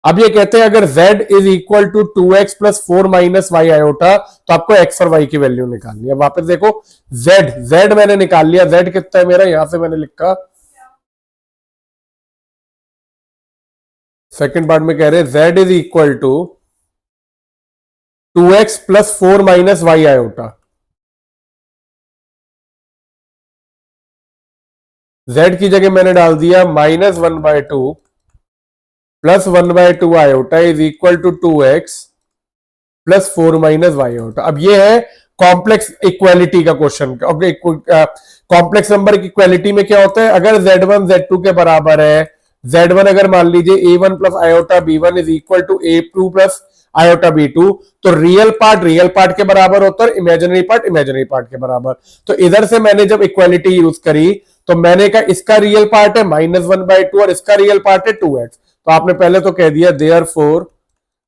अब ये कहते हैं अगर z is equal to 2x plus 4 minus Y iota, तो आपको x और y की वैल्यू निकालनी है। वापस देखो, z मैंने निकाल लिया, z कितना है मेरा, यहां से मैंने लिखा, सेकंड पार्ट में कह रहे हैं z is equal to 2x plus 4 minus Y iota. z की जगह मैंने डाल दिया -1/2 plus 1/2 iota is equal to 2x plus 4 minus Y iota. अब ये है कॉम्प्लेक्स इक्वालिटी का क्वेश्चन। कॉम्प्लेक्स नंबर की इक्वालिटी में क्या होता है, अगर z1 z2 के बराबर है, z1 अगर मान लीजिए a1 plus iota b1 is equal to a2 plus iota b2, तो रियल पार्ट के बराबर होता है, इमेजिनरी पार्ट के बराबर। तो इधर से मैंने जब इक्वालिटी यूज करी तो मैंने कहा इसका रियल पार्ट है -1/2 और इसका रियल पार्ट है 2x, तो आपने पहले तो कह दिया therefore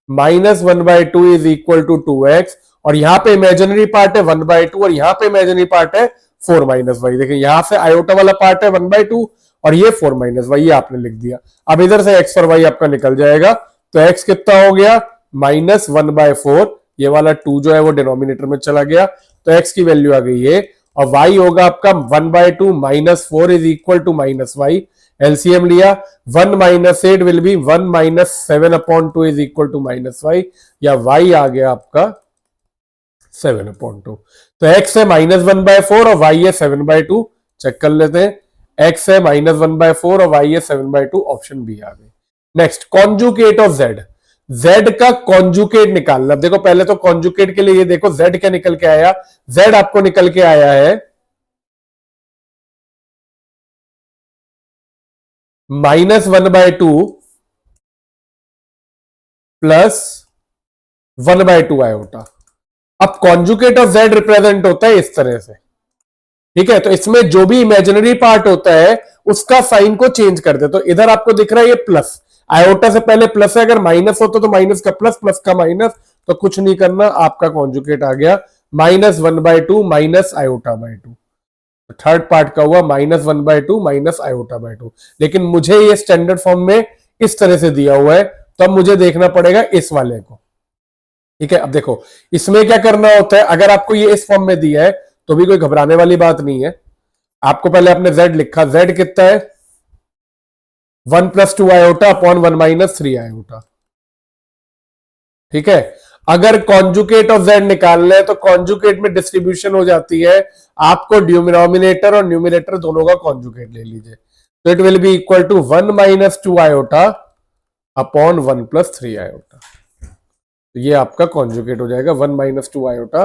-1/2 is equal to 2x, और यहां पे इमेजिनरी पार्ट है 1/2 और यहां पे इमेजिनरी पार्ट है 4 माइनस वाई। देखिए यहां से आयोटा वाला पार्ट है 1/2 और ये 4 माइनस वाई, ये आपने लिख दिया। अब इधर से x और y आपका निकल जाएगा, तो x कितना हो गया -1/4, ये वाला 2 जो है वो डिनोमिनेटर में चला गया, तो x की वैल्यू आ गई ये, और y होगा आपका 1/2 -4 is equal to -y। LCM लिया, 1 - 8 will be 1 - 7/2 is equal to -y, या y आ गया आपका 7/2। तो x है -1/4 और y है 7/2। चेक कर लेते हैं, x है -1/4 और y है 7/2, ऑप्शन बी आ गई। नेक्स्ट, कॉन्जुगेट ऑफ z का कॉन्जुगेट निकालना। देखो पहले तो कॉन्जुगेट के लिए ये देखो z क्या निकल के आया, z आपको निकल के आया है -1/2 प्लस 1/2 आयोटा। अब कॉन्जुगेट ऑफ z रिप्रेजेंट होता है इस तरह से, ठीक है, तो इसमें जो भी इमेजिनरी पार्ट होता है उसका साइन को चेंज कर दे। तो इधर आपको दिख रहा है ये प्लस, आयोटा से पहले प्लस है, अगर माइनस होता तो माइनस का प्लस, प्लस का माइनस, तो कुछ नहीं करना, आपका कॉन्जुगेट आ गया -1/2 माइनस आयोटा/2। थर्ड पार्ट का हुआ -1/2 माइनस आयोटा/2। लेकिन मुझे ये स्टैंडर्ड फॉर्म में इस तरह से दिया हुआ है, तो अब मुझे देखना पड़ेगा इस वाले को। ठीक है, अब देखो इसमें क्या करना होता है, अगर आपको ये इस फॉर्म में दिया है तो भी कोई घबराने वाली बात नहीं है। आपको पहले आपने z लिखा, z कितना है 1 + 2 आयोटा अपॉन 1 - 3 आयोटा। ठीक है, अगर कॉन्जुगेट ऑफ z निकालना है तो कॉन्जुगेट में डिस्ट्रीब्यूशन हो जाती है, आपको डिनोमिनेटर और न्यूमिनेटर दोनों का कॉन्जुगेट ले लीजिए, तो it will be equal to 1 - 2 iota upon 1 + 3 iota. तो ये आपका कॉन्जुगेट हो जाएगा 1 - 2 आयोटा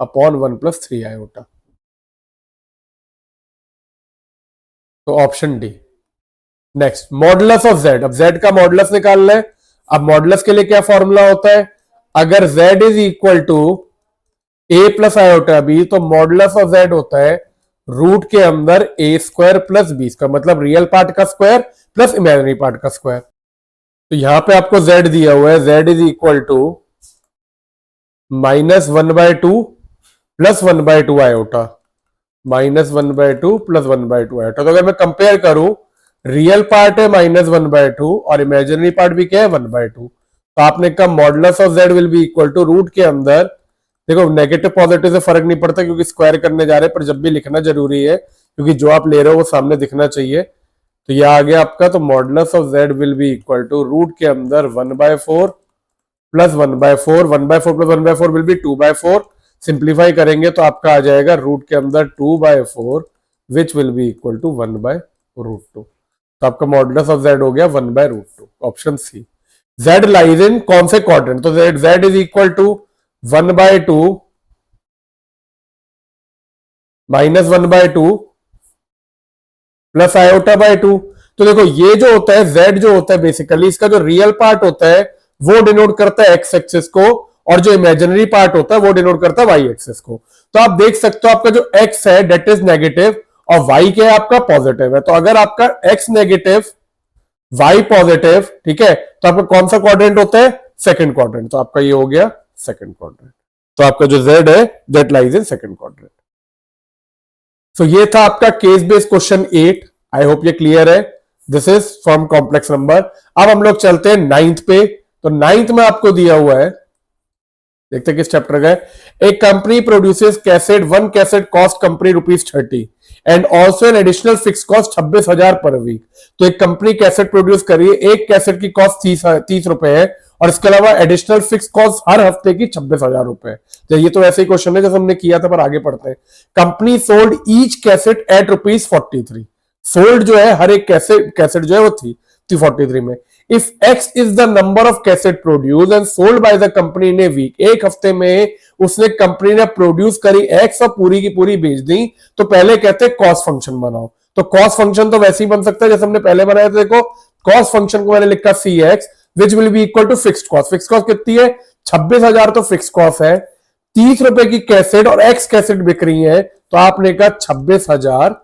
अपॉन 1 + 3 आयोटा। तो option D. Next, modulus of z। अब z का मॉडुलस निकालना है। अब मॉडुलस के लिए क्या फॉर्मूला होता है, अगर z is equal to a plus iota b, तो मॉडुलस ऑफ z होता है रूट के अंदर a² प्लस b का, मतलब रियल पार्ट का स्क्वायर प्लस इमेजिनरी पार्ट का स्क्वायर। तो यहां पे आपको z दिया हुआ है, z is equal to -1/2 plus 1/2 iota, -1/2 plus 1/2 iota. तो अगर मैं कंपेयर करूं, रियल पार्ट है -1/2 और इमेजिनरी पार्ट भी क्या है 1/2, तो आपने कहा modulus of z will be equal to root के अंदर, देखो नेगेटिव पॉजिटिव से फर्क नहीं पड़ता क्योंकि स्क्वायर करने जा रहे हैं, पर जब भी लिखना जरूरी है क्योंकि जो आप ले रहे हो वो सामने दिखना चाहिए। तो ये आ गया आपका, तो modulus of z will be equal to root के अंदर 1/4 plus 1/4, 1/4 plus 1/4 will be 2/4। Simplify करेंगे तो आपका आ जाएगा रूट के अंदर 2/4 which will be equal to 1/4। √2। तो आपका मॉडुलस ऑफ z हो गया 1/√2, option C. z lies in कौन से क्वाड्रेंट, तो z is equal to 1/2 minus 1/2 plus iota by 2। तो देखो ये जो होता है z जो होता है बेसिकली इसका जो रियल पार्ट होता है वो डिनोट करता है x एक्सिस को, और जो इमेजिनरी पार्ट होता है वो डिनोट करता है y एक्सिस को। तो आप देख सकते हो आपका जो x है डेट इज नेगेटिव और y क्या है आपका पॉजिटिव है। तो अगर आपका x नेगेटिव y पॉजिटिव, ठीक है, तो आपका कौन सा क्वाड्रेंट होता है, सेकंड क्वाड्रेंट। तो आपका ये हो गया सेकंड क्वाड्रेंट। तो आपका जो z है that lies in second quadrant. तो ये था आपका केस बेस्ड क्वेश्चन 8। आई होप ये क्लियर है। This is from complex number. अब हम लोग चलते हैं 9th पे। तो 9th में आपको दिया हुआ है, देखते किस चैप्टर का है। एक company produces cassette, one cassette cost company ₹30 and also an additional fix cost 26,000 per week. तो एक कंपनी कैसेट प्रोड्यूस कर रही है, एक कैसेट की कॉस्ट 30 रुपए है और इसके अलावा एडिशनल फिक्स कॉस्ट हर हफ्ते की 26,000 रुपए। तो ये तो ऐसे ही क्वेश्चन है जैसे हमने किया था, पर आगे पढ़ते हैं। Company sold each cassette at ₹43। Sold जो है हर एक कैसेट जो है वो थी 43 में। If x is the number of cassette produce and sold by the company in a week, एक हफ्ते में उसने कंपनी ने प्रोड्यूस करी x और पूरी की पूरी बेच दी, तो पहले कहते हैं कॉस्ट फंक्शन बनाओ। तो कॉस्ट फंक्शन तो वैसे ही बन सकता है जैसे हमने पहले बनाया था। देखो कॉस्ट फंक्शन को मैंने लिखा cx which will be equal to fixed cost. Fixed cost कितनी है, 26,000 तो फिक्स कॉस्ट है, 30 रुपए की कैसेट और x कैसेट बिक रही है, तो आपने कहा 26,000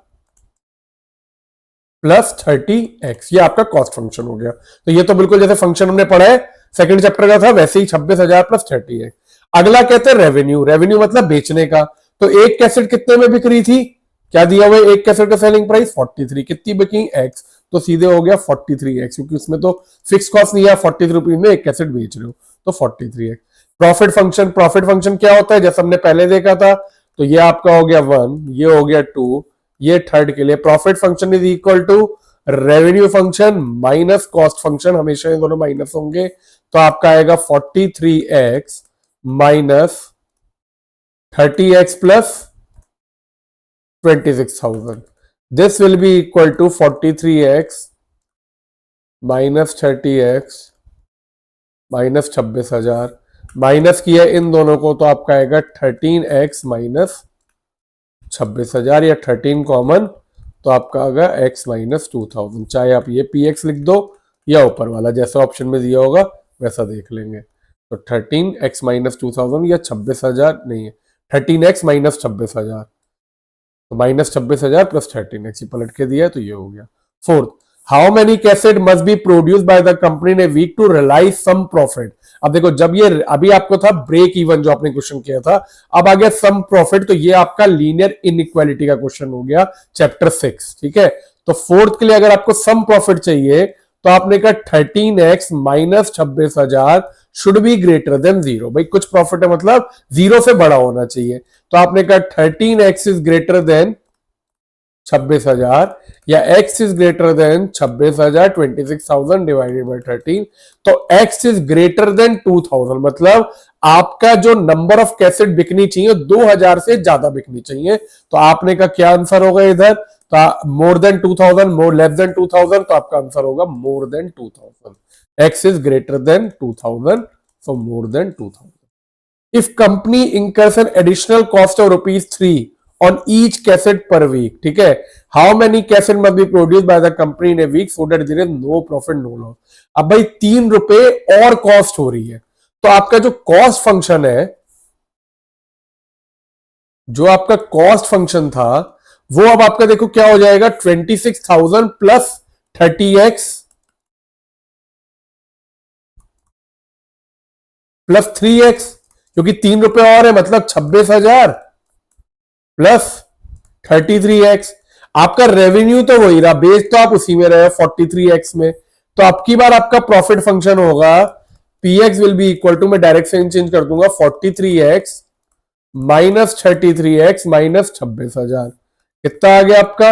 प्लस 30x, ये आपका कॉस्ट फंक्शन हो गया। तो ये तो बिल्कुल जैसे फंक्शन हमने पढ़ा है सेकंड चैप्टर का था वैसे ही 26,000 प्लस 30x। अगला कहते हैं रेवेन्यू। रेवेन्यू मतलब बेचने का। तो एक कैसेट कितने में बिक रही थी, क्या दिया हुआ है, एक कैसेट का सेलिंग प्राइस 43, कितनी बिकी x, तो सीधे हो गया 43x, क्योंकि उसमें तो फिक्स कॉस्ट नहीं है, 43 रुपीज में एक कैसेट बेच रहे हो तो 43x। Profit function, profit function क्या होता है जैसे हमने पहले देखा था। तो ये आपका हो गया 1, ये हो गया 2, ये थर्ड के लिए profit function is equal to revenue function minus cost function, हमेशा ये दोनों माइनस होंगे। तो आपका आएगा 43x minus 30x plus 26,000। This will be equal to 43x minus 30x minus 26,000। Minus किया इन दोनों को तो आपका आएगा 13x माइनस 26,000 या 13 कॉमन, तो आपका आएगा x माइनस 2,000। चाहे आप ये px लिख दो या ऊपर वाला जैसा ऑप्शन में दिया होगा वैसा देख लेंगे। तो 13x माइनस 2,000 या 26,000 नहीं है, 13x माइनस 26,000, तो माइनस 26,000 प्लस 13x पलट के दिया तो ये हो गया। Fourth, how many cassette must be produce by the company in a week to realise some profit. अब देखो जब ये अभी आपको था ब्रेक इवन जो आपने क्वेश्चन किया था, अब आ गया सम प्रॉफिट, तो ये आपका लीनियर इनइक्वालिटी का क्वेश्चन हो गया चैप्टर 6, ठीक है। तो फोर्थ के लिए अगर आपको सम प्रॉफिट चाहिए तो आपने कहा 13x minus 26,000 should be greater than 0। भाई कुछ प्रॉफिट है मतलब 0 से बड़ा होना चाहिए, तो आपने कहा 13x इज ग्रेटर देन 26,000 या x is greater then 26,000, 26,000 divided by 13, तो x इज ग्रेटर देन 2,000, मतलब आपका जो नंबर ऑफ कैसेट बिकनी चाहिए 2,000 से ज्यादा बिकनी चाहिए। तो आपने का क्या आंसर होगा इधर, तो more than 2,000, more less than 2,000, तो आपका आंसर होगा more than 2,000। x is greater then 2,000, so more than 2,000. If company incurs an additional cost of ₹3 on each cassette per week, ठीक है, how many cassette must be produced by the company in a week so that there is no profit no loss। अब भाई 3 रुपए और cost हो रही है, तो आपका जो कॉस्ट फंक्शन है, जो आपका कॉस्ट फंक्शन था वो अब आपका देखो क्या हो जाएगा 26,000 प्लस 30x प्लस 3x, क्योंकि 3 रुपए और है मतलब 26,000 प्लस 33x। आपका रेवेन्यू तो वही रहा, बेस तो आप उसी में रहे 43x में, तो आपकी बार आपका प्रॉफिट फंक्शन होगा px will be equal to, मैं डायरेक्ट से चेंज कर दूंगा 43x माइनस 33x माइनस 26,000, कितना आ गया आपका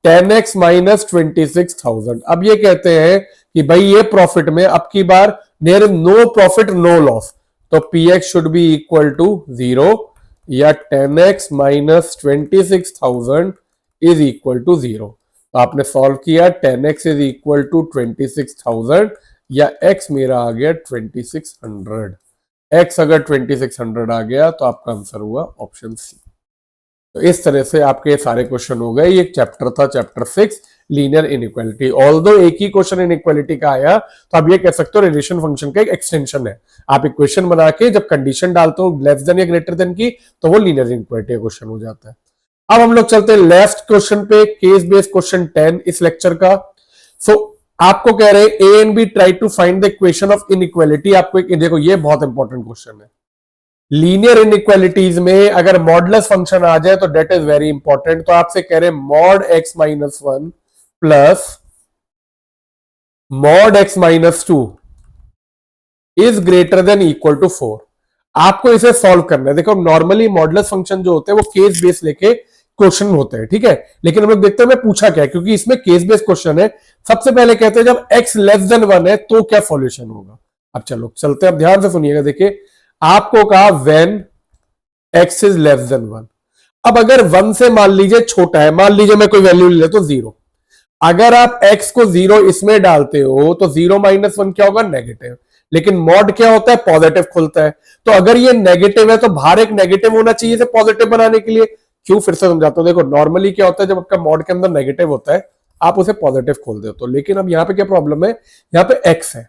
10x माइनस 26,000। अब ये कहते हैं कि भाई ये प्रॉफिट में अब की बार there is no profit no loss, तो px should be equal to 0 या 10x minus 26,000 is equal to 0। तो आपने सॉल्व किया 10x इज इक्वल टू 26,000 या x मेरा आ गया 2600। x अगर 2600 आ गया तो आपका आंसर हुआ ऑप्शन सी। तो इस तरह से आपके सारे क्वेश्चन हो गए। ये चैप्टर था चैप्टर 6 लीनियर इनइक्वालिटी। ऑल्दो एक ही क्वेश्चन इनइक्वालिटी का आया तो आप ये कह सकते हो रिलेशन फंक्शन का एक एक्सटेंशन है। आप एक क्वेश्चन बना के जब कंडीशन डालते हो लेस देन या ग्रेटर देन की तो वो लीनियर इनइक्वालिटी का क्वेश्चन हो जाता है। अब हम लोग चलते हैं लास्ट क्वेश्चन पे, केस बेस्ड क्वेश्चन 10 इस लेक्चर का। सो आपको कह रहे हैं A and B try to find the equation of inequality. आपको देखो ये बहुत इंपॉर्टेंट क्वेश्चन है। लीनियर इनइक्वालिटीज में अगर मॉडुलस फंक्शन आ जाए तो डेट इज वेरी इंपॉर्टेंट। तो आपसे कह रहे हैं mod X minus one plus mod X minus two is greater than equal to 4। आपको इसे सॉल्व करना है। देखो नॉर्मली मॉडुलस फंक्शन जो होते हैं वो केस बेस लेके क्वेश्चन होते हैं, ठीक है। लेकिन हम लोग देखते हैं मैं पूछा क्या है, क्योंकि इसमें केस बेस्ड क्वेश्चन है। सबसे पहले कहते हैं जब x लेस देन 1 है तो क्या सॉल्यूशन होगा। अब चलो चलते हैं, अब ध्यान से सुनिएगा। देखिए आपको कहा when x is less than 1। अब अगर 1 से मान लीजिए छोटा है, मान लीजिए मैं कोई वैल्यू ले लेता हूं 0। अगर आप x को 0 इसमें डालते हो तो 0 माइनस 1 क्या होगा, नेगेटिव। लेकिन मॉड क्या होता है, पॉजिटिव खुलता है। तो अगर ये नेगेटिव है तो बाहर एक नेगेटिव होना चाहिए इसे पॉजिटिव बनाने के लिए। क्यों, फिर से समझाता हूं। देखो नॉर्मली क्या होता है जब आपका मॉड के अंदर नेगेटिव होता है आप उसे पॉजिटिव खोल देते हो। लेकिन अब यहां पे क्या प्रॉब्लम है, यहां पे x है।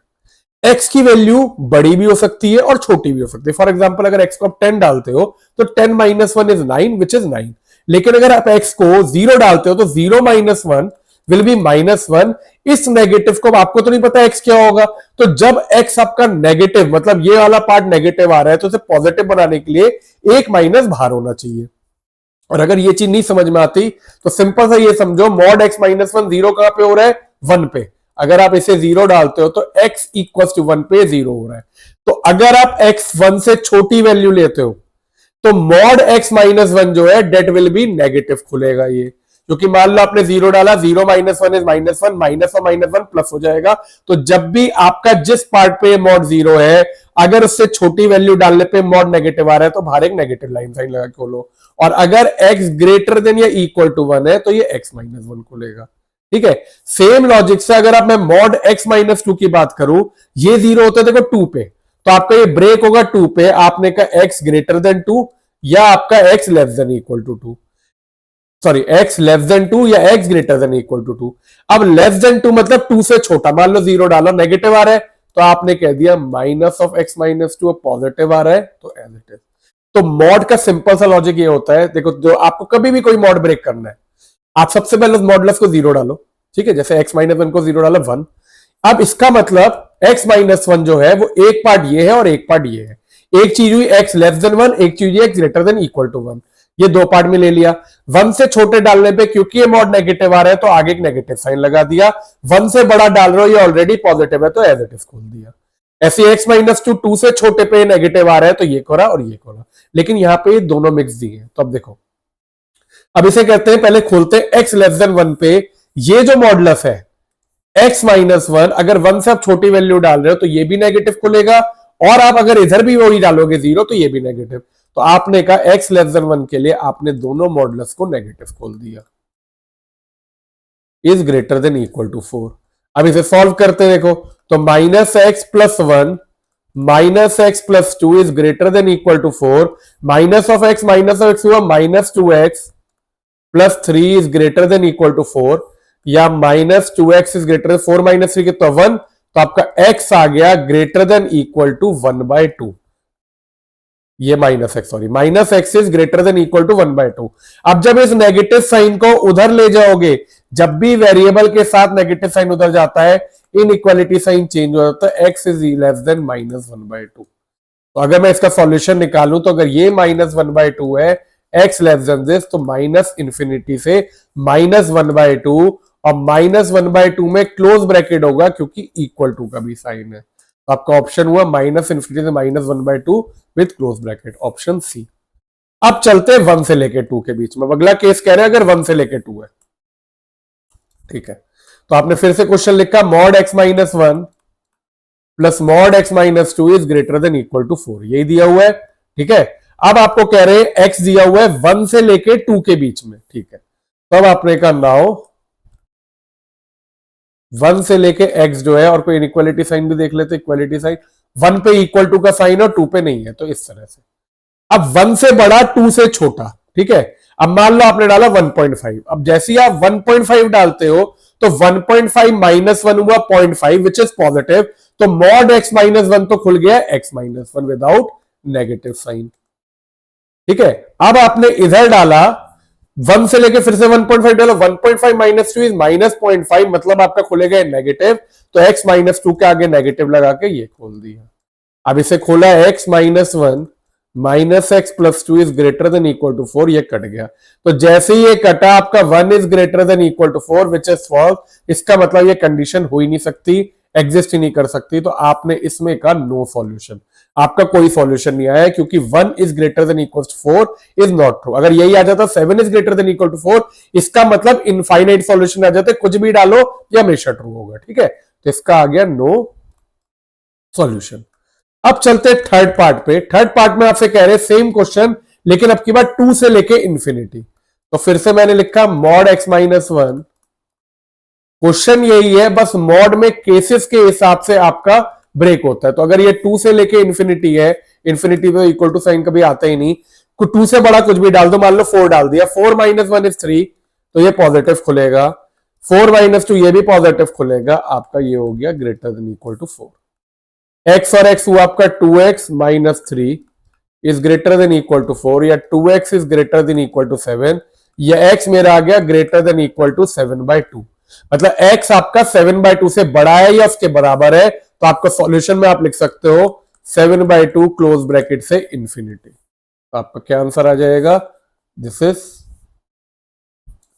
x की वैल्यू बड़ी भी हो सकती है और छोटी भी हो सकती है। फॉर एग्जांपल अगर x को आप 10 डालते हो तो 10 माइनस 1 इज 9 विच इज 9। लेकिन अगर आप x को 0 डालते हो तो 0 माइनस 1 विल बी माइनस 1। इस नेगेटिव को आपको तो नहीं पता x क्या होगा। तो जब x आपका नेगेटिव मतलब ये वाला पार्ट नेगेटिव आ रहा है तो उसे पॉजिटिव बनाने के लिए एक माइनस बाहर होना चाहिए। और अगर ये चीज नहीं समझ में आती तो सिंपल सा ये समझो मॉड x माइनस 1 जीरो कहां पे हो रहा है, 1 पे। अगर आप इसे 0 डालते हो तो x इक्वल टू 1 पे 0 हो रहा है। तो अगर आप x 1 से छोटी वैल्यू लेते हो तो मॉड x माइनस 1 जो है डेट विल बी नेगेटिव खुलेगा ये। क्योंकि मान लो आपने 0 डाला, 0 माइनस 1 इज माइनस 1, माइनस और माइनस 1 प्लस हो जाएगा। तो जब भी आपका जिस पार्ट पे मॉड 0 है अगर उससे छोटी वैल्यू डालने पे मॉड नेगेटिव आ रहा है तो बाहर एक नेगेटिव लाइन साइन लगा के खोलो। और अगर x ग्रेटर देन या इक्वल टू 1 है तो ये x माइनस 1 खुलेगा, ठीक है। सेम लॉजिक से अगर आप मैं मॉड x माइनस 2 की बात करूं, ये 0 होता है देखो 2 पे, तो आपका ये ब्रेक होगा 2 पे। आपने कहा x ग्रेटर देन 2 या आपका x less than equal to 2, sorry x less than 2 या x greater than equal to 2। अब लेस देन 2 मतलब 2 से छोटा। मान लो 0 डालो, नेगेटिव आ रहा है तो आपने कह दिया minus of x minus 2, positive आ रहा है तो एज इट इज। तो मॉड का सिंपल सा लॉजिक ये होता है, देखो जो आपको कभी भी कोई मॉड ब्रेक करना है आप सबसे पहले मॉडुलस को 0 डालो, ठीक है। जैसे x माइनस 1 को 0 डालो 1। अब इसका मतलब x माइनस 1 जो है वो एक पार्ट ये है और एक पार्ट ये है। एक चीज हुई x लेस देन 1, एक चीज हुई x greater than equal to 1। ये दो पार्ट में ले लिया। 1 से छोटे डालने पे क्योंकि ये मॉड नेगेटिव आ रहा है तो आगे एक नेगेटिव साइन लगा दिया। 1 से बड़ा डाल रहे हो ये ऑलरेडी पॉजिटिव है तो एज इट इज खोल दिया। ऐसे x माइनस 2 से छोटे पे नेगेटिव आ रहा है तो ये खोला और ये खोला। लेकिन यहाँ पे दोनों मिक्स दिए हैं। तो अब देखो, अब इसे कहते हैं, पहले खोलते हैं x लेस देन 1 पे। ये जो मॉडुलस है x माइनस 1, अगर 1 से आप छोटी वैल्यू डाल रहे हो तो ये भी नेगेटिव खुलेगा। और आप अगर इधर भी वही डालोगे 0 तो ये भी नेगेटिव। तो आपने कहा x लेस देन 1 के लिए आपने दोनों मॉडुलस को नेगेटिव खोल दिया। Is greater than equal to 4। अब इसे सॉल्व करते हैं। देखो तो minus X plus 1 minus X plus 2 is greater than equal to 4। Minus of x हुआ minus 2x plus 3 is greater than equal to 4। या minus 2x is greater 4 minus 3 कितना 1। तो आपका x आ गया ग्रेटर देन इक्वल टू 1/2। ये minus X, sorry minus X is greater than equal to 1/2। अब जब इस नेगेटिव साइन को उधर ले जाओगे, जब भी वेरिएबल के साथ नेगेटिव साइन उधर जाता है इनइक्वालिटी साइन चेंज हो जाता है। x is less than minus 1/2। तो अगर मैं इसका सॉल्यूशन निकालूं तो अगर ये माइनस 1/2 है, x लेस देन दिस, तो माइनस इंफिनिटी से माइनस 1/2 और माइनस 1/2 में क्लोज ब्रैकेट होगा क्योंकि इक्वल टू का भी साइन है। तो आपका ऑप्शन हुआ माइनस इंफिनिटी से minus 1/2 with close bracket, option C. अब चलते हैं 1 से लेके 2 के बीच में। अगला केस कह रहे हैं अगर 1 से लेके 2 है, ठीक है। तो आपने फिर से क्वेश्चन लिखा mod x minus 1 plus mod x minus 2 is greater than equal to 4, यही दिया हुआ है, ठीक है। अब आपको कह रहे हैं x दिया हुआ है 1 से लेके 2 के बीच में, ठीक है। तो अब आपने कहा नाउ 1 से लेके x जो है, और कोई इनइक्वालिटी साइन भी देख लेते, इक्वालिटी साइन 1 पे इक्वल टू का साइन और 2 पे नहीं है, तो इस तरह से। अब 1 से बड़ा 2 से छोटा, ठीक है। अब मान लो आपने डाला 1.5, अब जैसे ही आप 1.5 डालते हो तो 1.5 माइनस 1 हुआ 0.5 विच इज पॉजिटिव, तो मॉड x माइनस 1 तो खुल गया x minus 1 without negative sign, ठीक है। अब आपने इधर डाला 1 से लेके फिर से 1.5 डाला, 1.5 माइनस 2 इज माइनस 0.5, मतलब आपका खुलेगा नेगेटिव, तो x माइनस 2 के आगे नेगेटिव लगा के ये खोल दिया। अब इसे खोला x minus 1 minus X plus 2 is greater than equal to 4, ये कट गया। तो जैसे ही ये कटा आपका 1 is greater than equal to 4 which is false, इसका मतलब ये कंडीशन हो ही नहीं सकती, एग्जिस्ट ही नहीं कर सकती, तो आपने इसमें का नो सॉल्यूशन, आपका कोई सॉल्यूशन नहीं आया, क्योंकि 1 is greater than equal to 4 is not true. अगर यही आ जाता 7 is greater than equal to 4, इसका मतलब इनफाइनाइट सॉल्यूशन आ जाते, कुछ भी डालो ये हमेशा ट्रू होगा, ठीक है। तो इसका आ गया नो सॉल्यूशन। अब चलते थर्ड पार्ट पे। थर्ड पार्ट में आपसे कह रहे हैं सेम क्वेश्चन, लेकिन अब की बात 2 से लेके इंफिनिटी। तो फिर से मैंने लिखा मॉड x माइनस 1, क्वेश्चन यही है, बस मॉड में केसेस के हिसाब से आपका ब्रेक होता है। तो अगर ये 2 से लेके इंफिनिटी है, इंफिनिटी में इक्वल टू साइन कभी आता ही नहीं, 2 से बड़ा कुछ भी डाल दो, मान लो 4 डाल दिया, 4 माइनस 1 इज 3, तो ये पॉजिटिव खुलेगा, 4 माइनस 2 ये भी पॉजिटिव खुलेगा, आपका ये हो गया greater than equal to 4। x और x हुआ आपका 2x minus 3 is greater than equal to 4, या 2x is greater than equal to 7, या x मेरा आ गया ग्रेटर देन इक्वल टू 7/2, मतलब x आपका 7/2 से बड़ा है या उसके बराबर है, तो आपका सॉल्यूशन में आप लिख सकते हो 7/2 क्लोज ब्रैकेट से इंफिनिटी। तो आपका क्या आंसर आ जाएगा, दिस इज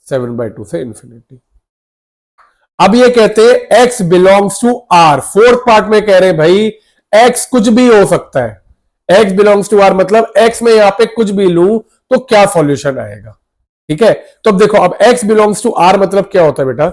7/2 से इंफिनिटी। अब ये कहते हैं x belongs to r, fourth part में कह रहे हैं भाई x कुछ भी हो सकता है, x बिलोंग्स टू r मतलब x में यहां पे कुछ भी लूं तो क्या सॉल्यूशन आएगा, ठीक है। तो अब देखो, अब x बिलोंग्स टू r मतलब क्या होता है बेटा,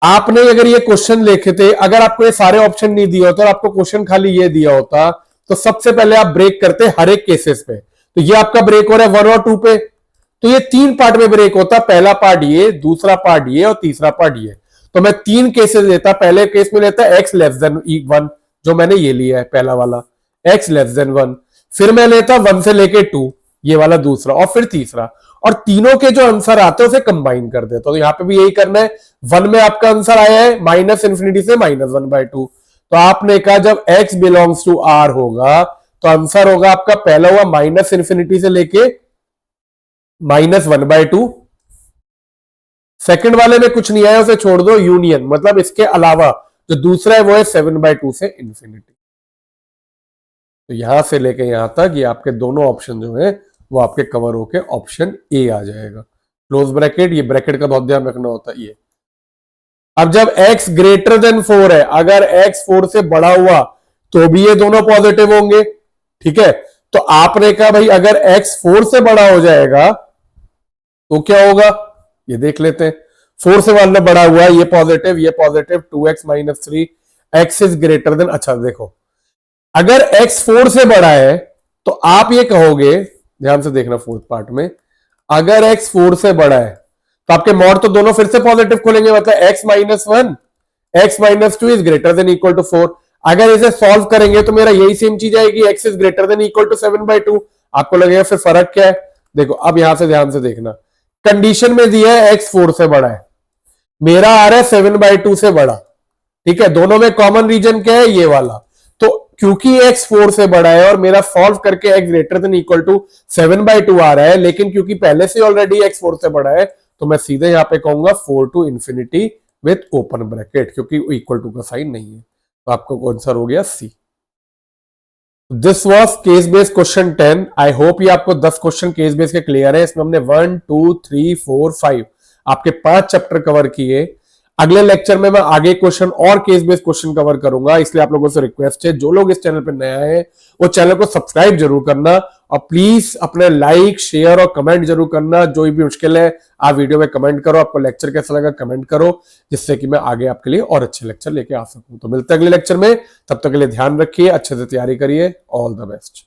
आपने अगर ये क्वेश्चन लिखे थे, अगर आपको ये सारे ऑप्शन नहीं दिया होता और आपको क्वेश्चन खाली ये दिया होता, तो सबसे पहले आप ब्रेक करते हर एक केसेस पे। तो ये आपका ब्रेक हो रहा है 1 और 2 पे, तो ये 3 पार्ट में ब्रेक होता, पहला पार्ट ये, दूसरा पार्ट ये और तीसरा पार्ट ये। तो मैं 3 केसेस लेता, पहले केस में लेता x लेस देन 1, जो मैंने ये लिया है पहला वाला, x लेस देन 1, फिर मैं लेता 1 से लेके 2, ये वाला दूसरा, और फिर तीसरा, और तीनों के जो आंसर आते हैं उसे कंबाइन कर देता। तो यहां पे भी यही करना है, 1 में आपका आंसर आया है माइनस इंफिनिटी से माइनस 1/2, तो आपने कहा जब x बिलोंग्स टू r होगा तो आंसर होगा आपका पहला हुआ माइनस इंफिनिटी से लेके माइनस 1/2, सेकंड वाले में कुछ नहीं आया उसे छोड़ दो, यूनियन मतलब इसके अलावा जो दूसरा है वो है 7/2 से इंफिनिटी। तो यहां से लेके यहां तक ये आपके दोनों ऑप्शन जो है वो आपके कवर होके ऑप्शन ए आ जाएगा, क्लोज ब्रैकेट, ये ब्रैकेट का बहुत ध्यान रखना होता है ये। अब जब x ग्रेटर देन 4 है, अगर x 4 से बड़ा हुआ तो भी ये दोनों पॉजिटिव होंगे, ठीक है। तो आपने कहा भाई अगर x 4 से बड़ा हो जाएगा तो क्या होगा, ये देख लेते हैं। 4 से मान लो बड़ा हुआ, ये positive, 2x minus 3, x is greater then, अच्छा देखो, अगर x 4 से बड़ा है तो आप ये कहोगे, ध्यान से देखना फोर्थ पार्ट में, अगर x 4 से बड़ा है तो आपके मॉड तो दोनों फिर से पॉजिटिव खोलेंगे, मतलब x minus 1, x minus 2 is greater than equal to 4। अगर इसे सॉल्व करेंगे तो मेरा यही सेम चीज आएगी, x is greater than equal to 7/2। आपको लगेगा फिर फर्क क्या है, देखो अब यहां से ध्यान से देखना, कंडीशन में दिया है x 4 से बड़ा है, मेरा आ रहा है 7/2 से बड़ा, ठीक है। दोनों में कॉमन रीजन क्या है, ये वाला। तो क्योंकि x 4 से बड़ा है और मेरा सॉल्व करके x greater than equal to 7/2 आ रहा है, लेकिन क्योंकि पहले से ऑलरेडी x 4 से बड़ा है तो मैं सीधे यहां पे कहूंगा 4 to infinity with open bracket, क्योंकि इक्वल टू का साइन नहीं है। तो आपका आंसर हो गया C. This was case based question 10। I hope ये आपको 10 क्वेश्चन केस बेस्ड के क्लियर है। इसमें हमने 1 2 3 4 5 आपके 5 चैप्टर कवर किए। अगले लेक्चर में मैं आगे क्वेश्चन और केस बेस्ड क्वेश्चन कवर करूंगा, इसलिए आप लोगों से रिक्वेस्ट है, जो लोग इस चैनल पर नया है वो चैनल को सब्सक्राइब जरूर करना, और प्लीज अपने लाइक शेयर और कमेंट जरूर करना। जो भी मुश्किल है आप वीडियो में कमेंट करो, आपको लेक्चर कैसा लगा कमेंट करो, जिससे कि मैं आगे आपके लिए और अच्छे लेक्चर लेके आ सकूं। तो मिलते हैं अगले लेक्चर में, तब तक के लिए ध्यान रखिए, अच्छे से तैयारी करिए, ऑल द बेस्ट।